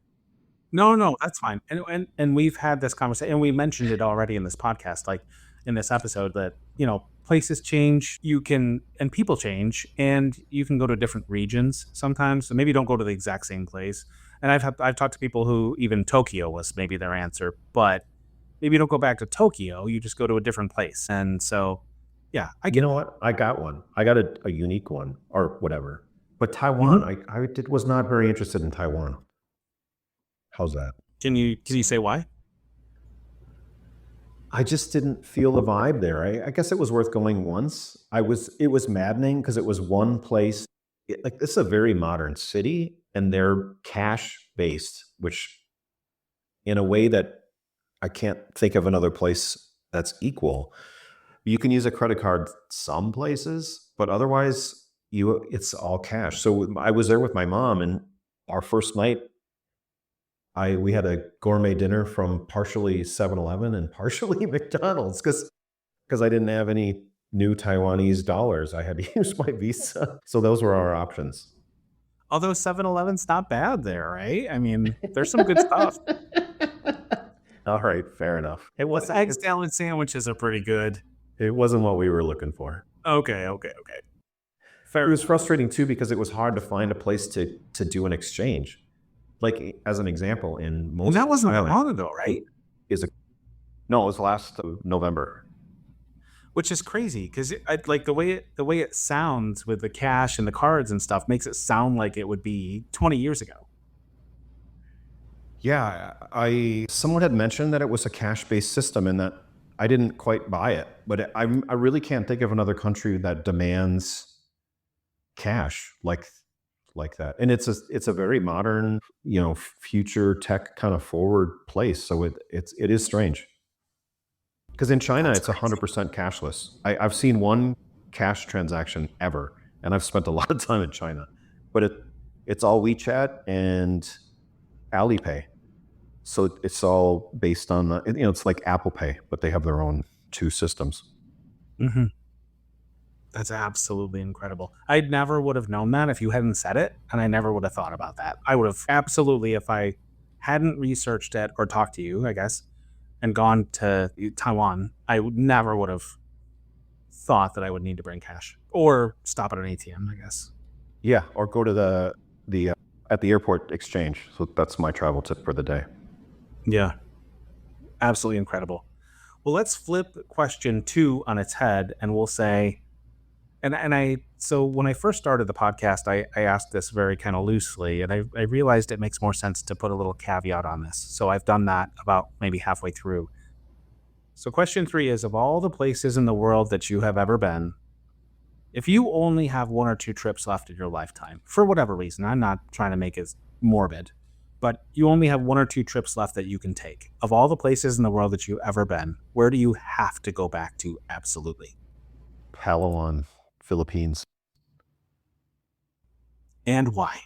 No, that's fine. And we've had this conversation, and we mentioned it already in this podcast, like in this episode, that, places change, and people change, and you can go to different regions sometimes. So maybe don't go to the exact same place. And I've talked to people who even Tokyo was maybe their answer, but maybe you don't go back to Tokyo, you just go to a different place. And so, yeah, You know what? I got one. I got a unique one or whatever. But Taiwan, I was not very interested in Taiwan. How's that? Can you say why? I just didn't feel the vibe there. I guess it was worth going once. It was maddening because it was one place. Like, this is a very modern city, and they're cash based, which in a way that I can't think of another place that's equal. You can use a credit card some places, but otherwise it's all cash. So I was there with my mom, and our first night, we had a gourmet dinner from partially 7-Eleven and partially McDonald's because I didn't have any new Taiwanese dollars. I had to use my Visa. So those were our options. Although 7-Eleven's not bad there, right? I mean, there's some good stuff. All right, fair enough. The egg salad sandwiches are pretty good. It wasn't what we were looking for. Okay. Fair. It was frustrating too because it was hard to find a place to do an exchange. Like, as an example, in most that wasn't long ago, right? No, it was last November. Which is crazy because like the way it sounds with the cash and the cards and stuff makes it sound like it would be 20 years ago. Yeah, someone had mentioned that it was a cash-based system and that I didn't quite buy it, but I really can't think of another country that demands cash like that. And it's a very modern, future tech kind of forward place. So it is strange. Because in China, it's 100% cashless. I've seen one cash transaction ever, and I've spent a lot of time in China. But it's all WeChat and Alipay. So it's all based on, it's like Apple Pay, but they have their own two systems. Mm-hmm. That's absolutely incredible. I never would have known that if you hadn't said it, and I never would have thought about that. I would have absolutely, if I hadn't researched it or talked to you, I guess, and gone to Taiwan, I never would have thought that I would need to bring cash or stop at an ATM, I guess. Yeah, or go to the at the airport exchange. So that's my travel tip for the day. Yeah, absolutely incredible. Well, let's flip question 2 on its head, and we'll say, so when I first started the podcast, I asked this very kind of loosely, and I realized it makes more sense to put a little caveat on this. So I've done that about maybe halfway through. So question 3 is, of all the places in the world that you have ever been, if you only have 1 or 2 trips left in your lifetime, for whatever reason, I'm not trying to make it morbid, but you only have 1 or 2 trips left that you can take. Of all the places in the world that you've ever been, where do you have to go back to absolutely? Palawan, Philippines. And why?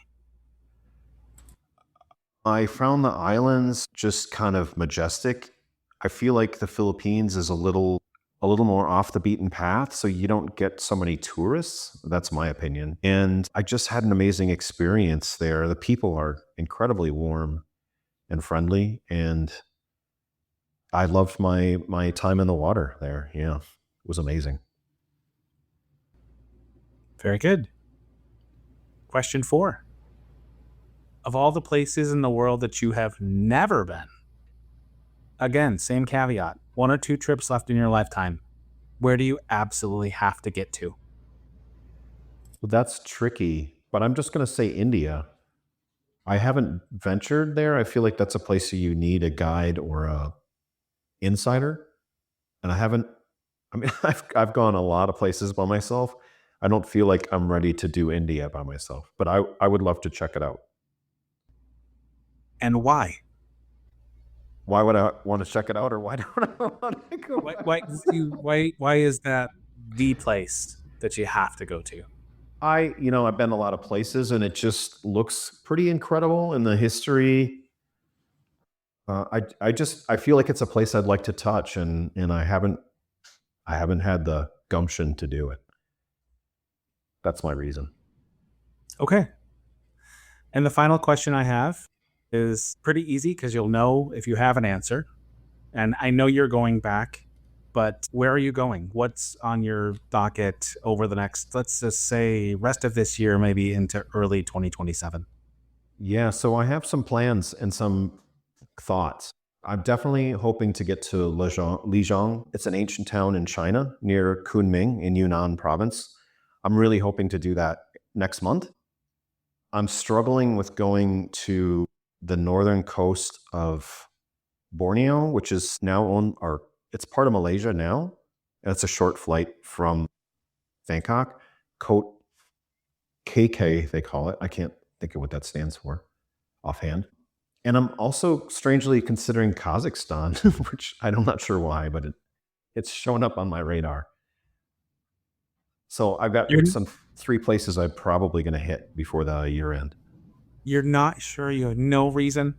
I found the islands just kind of majestic. I feel like the Philippines is a little more off the beaten path, so you don't get so many tourists. That's my opinion. And I just had an amazing experience there. The people are incredibly warm and friendly, and I loved my time in the water there. Yeah, it was amazing. Very good. Question 4. Of all the places in the world that you have never been, again, same caveat, 1 or 2 trips left in your lifetime, where do you absolutely have to get to? Well, that's tricky, but I'm just going to say India. I haven't ventured there. I feel like that's a place you need a guide or a insider, and I haven't. I mean, I've gone a lot of places by myself. I don't feel like I'm ready to do India by myself, but I would love to check it out. And why? Why would I want to check it out, or why don't I want to go Why, back? why, why is that the place that you have to go to? I've been a lot of places, and it just looks pretty incredible in the history. I feel like it's a place I'd like to touch, and I haven't had the gumption to do it. That's my reason. Okay. And the final question I have is pretty easy because you'll know if you have an answer. And I know you're going back, but where are you going? What's on your docket over the next, let's just say, rest of this year, maybe into early 2027? Yeah, so I have some plans and some thoughts. I'm definitely hoping to get to Lijiang. It's an ancient town in China near Kunming in Yunnan province. I'm really hoping to do that next month. I'm struggling with going to the northern coast of Borneo, which is now owned, or it's part of Malaysia now. And it's a short flight from Bangkok. Koh KK, they call it. I can't think of what that stands for offhand. And I'm also strangely considering Kazakhstan, which I'm not sure why, but it's shown up on my radar. So I've got You're some 3 places I'm probably going to hit before the year end. you're not sure, you have no reason.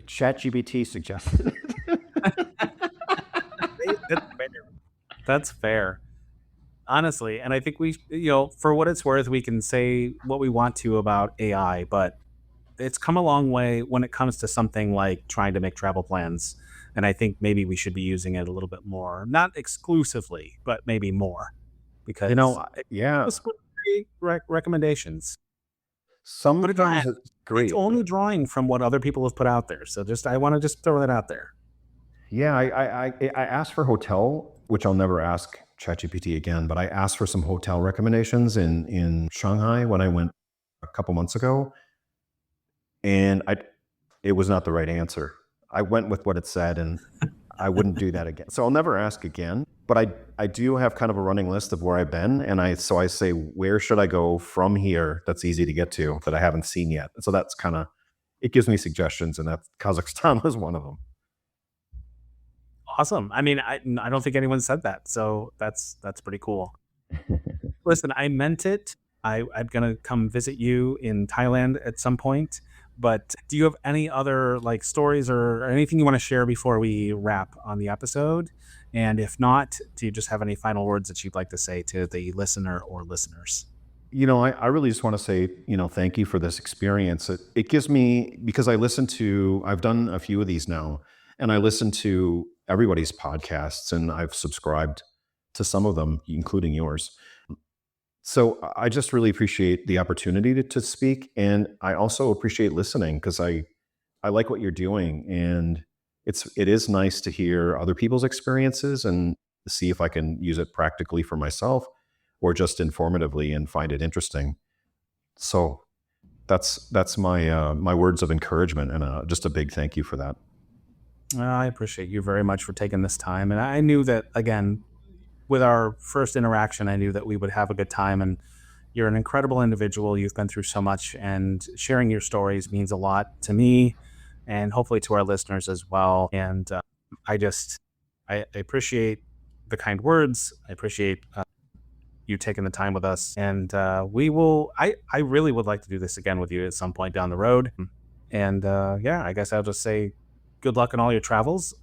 ChatGPT suggested. That's fair. That's fair. Honestly, and I think for what it's worth, we can say what we want to about AI, but it's come a long way when it comes to something like trying to make travel plans. And I think maybe we should be using it a little bit more, not exclusively, but maybe more, because Yeah, those would be recommendations. sometimes it's It's great. only drawing from what other people have put out there. So I want to just throw that out there. Yeah, I asked for hotel, which I'll never ask ChatGPT again, but I asked for some hotel recommendations in Shanghai when I went a couple months ago, and it was not the right answer. I went with what it said, and I wouldn't do that again. So I'll never ask again. But I do have kind of a running list of where I've been, and I say, where should I go from here that's easy to get to that I haven't seen yet? So that's kind of, it gives me suggestions, and that Kazakhstan was one of them. Awesome. I mean, I don't think anyone said that, so that's pretty cool. Listen, I meant it. I'm gonna come visit you in Thailand at some point. But do you have any other like stories or anything you want to share before we wrap on the episode? And if not, do you just have any final words that you'd like to say to the listener or listeners? I really just want to say, thank you for this experience. It gives me, because I've done a few of these now, and I listen to everybody's podcasts, and I've subscribed to some of them, including yours. So I just really appreciate the opportunity to speak. And I also appreciate listening because I like what you're doing. And it is nice to hear other people's experiences and see if I can use it practically for myself or just informatively and find it interesting. So that's my words of encouragement, and just a big thank you for that. I appreciate you very much for taking this time. And I knew that, again, with our first interaction, I knew that we would have a good time. And you're an incredible individual. You've been through so much, and sharing your stories means a lot to me and hopefully to our listeners as well. And I appreciate the kind words. I appreciate you taking the time with us. And I really would like to do this again with you at some point down the road. And yeah, I guess I'll just say good luck in all your travels.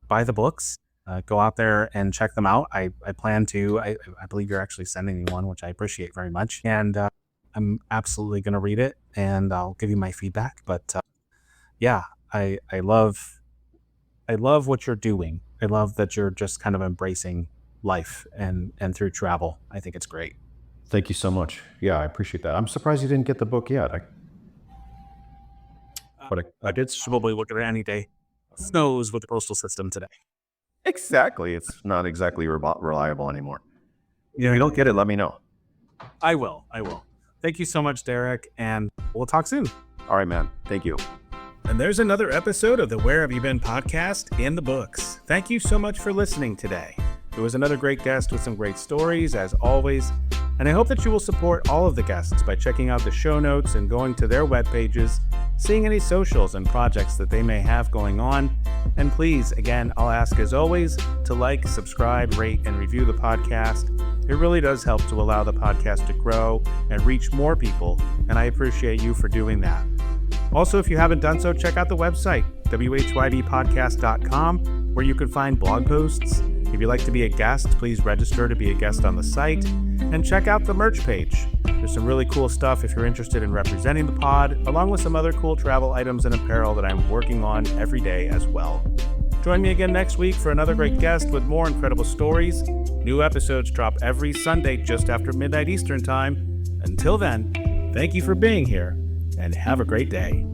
Buy the books. Go out there and check them out. I plan to. I believe you're actually sending me one, which I appreciate very much. And I'm absolutely going to read it, and I'll give you my feedback. But yeah, I love I love what you're doing. I love that you're just kind of embracing life and through travel. I think it's great. Thank you so much. Yeah, I appreciate that. I'm surprised you didn't get the book yet. I did probably look at it any day. Snows with the postal system today. Exactly. It's not exactly reliable anymore. You don't get it, let me know. I will. Thank you so much, Derrik, and we'll talk soon. All right, man. Thank you. And there's another episode of the Where Have You Been podcast in the books. Thank you so much for listening today. It was another great guest with some great stories, as always, and I hope that you will support all of the guests by checking out the show notes and going to their web pages, seeing any socials and projects that they may have going on. And please, again, I'll ask as always to like, subscribe, rate, and review the podcast. It really does help to allow the podcast to grow and reach more people, and I appreciate you for doing that. Also, if you haven't done so, check out the website, whydpodcast.com, where you can find blog posts. If you'd like to be a guest, please register to be a guest on the site, and check out the merch page. There's some really cool stuff if you're interested in representing the pod, along with some other cool travel items and apparel that I'm working on every day as well. Join me again next week for another great guest with more incredible stories. New episodes drop every Sunday just after midnight Eastern Time. Until then, thank you for being here, and have a great day.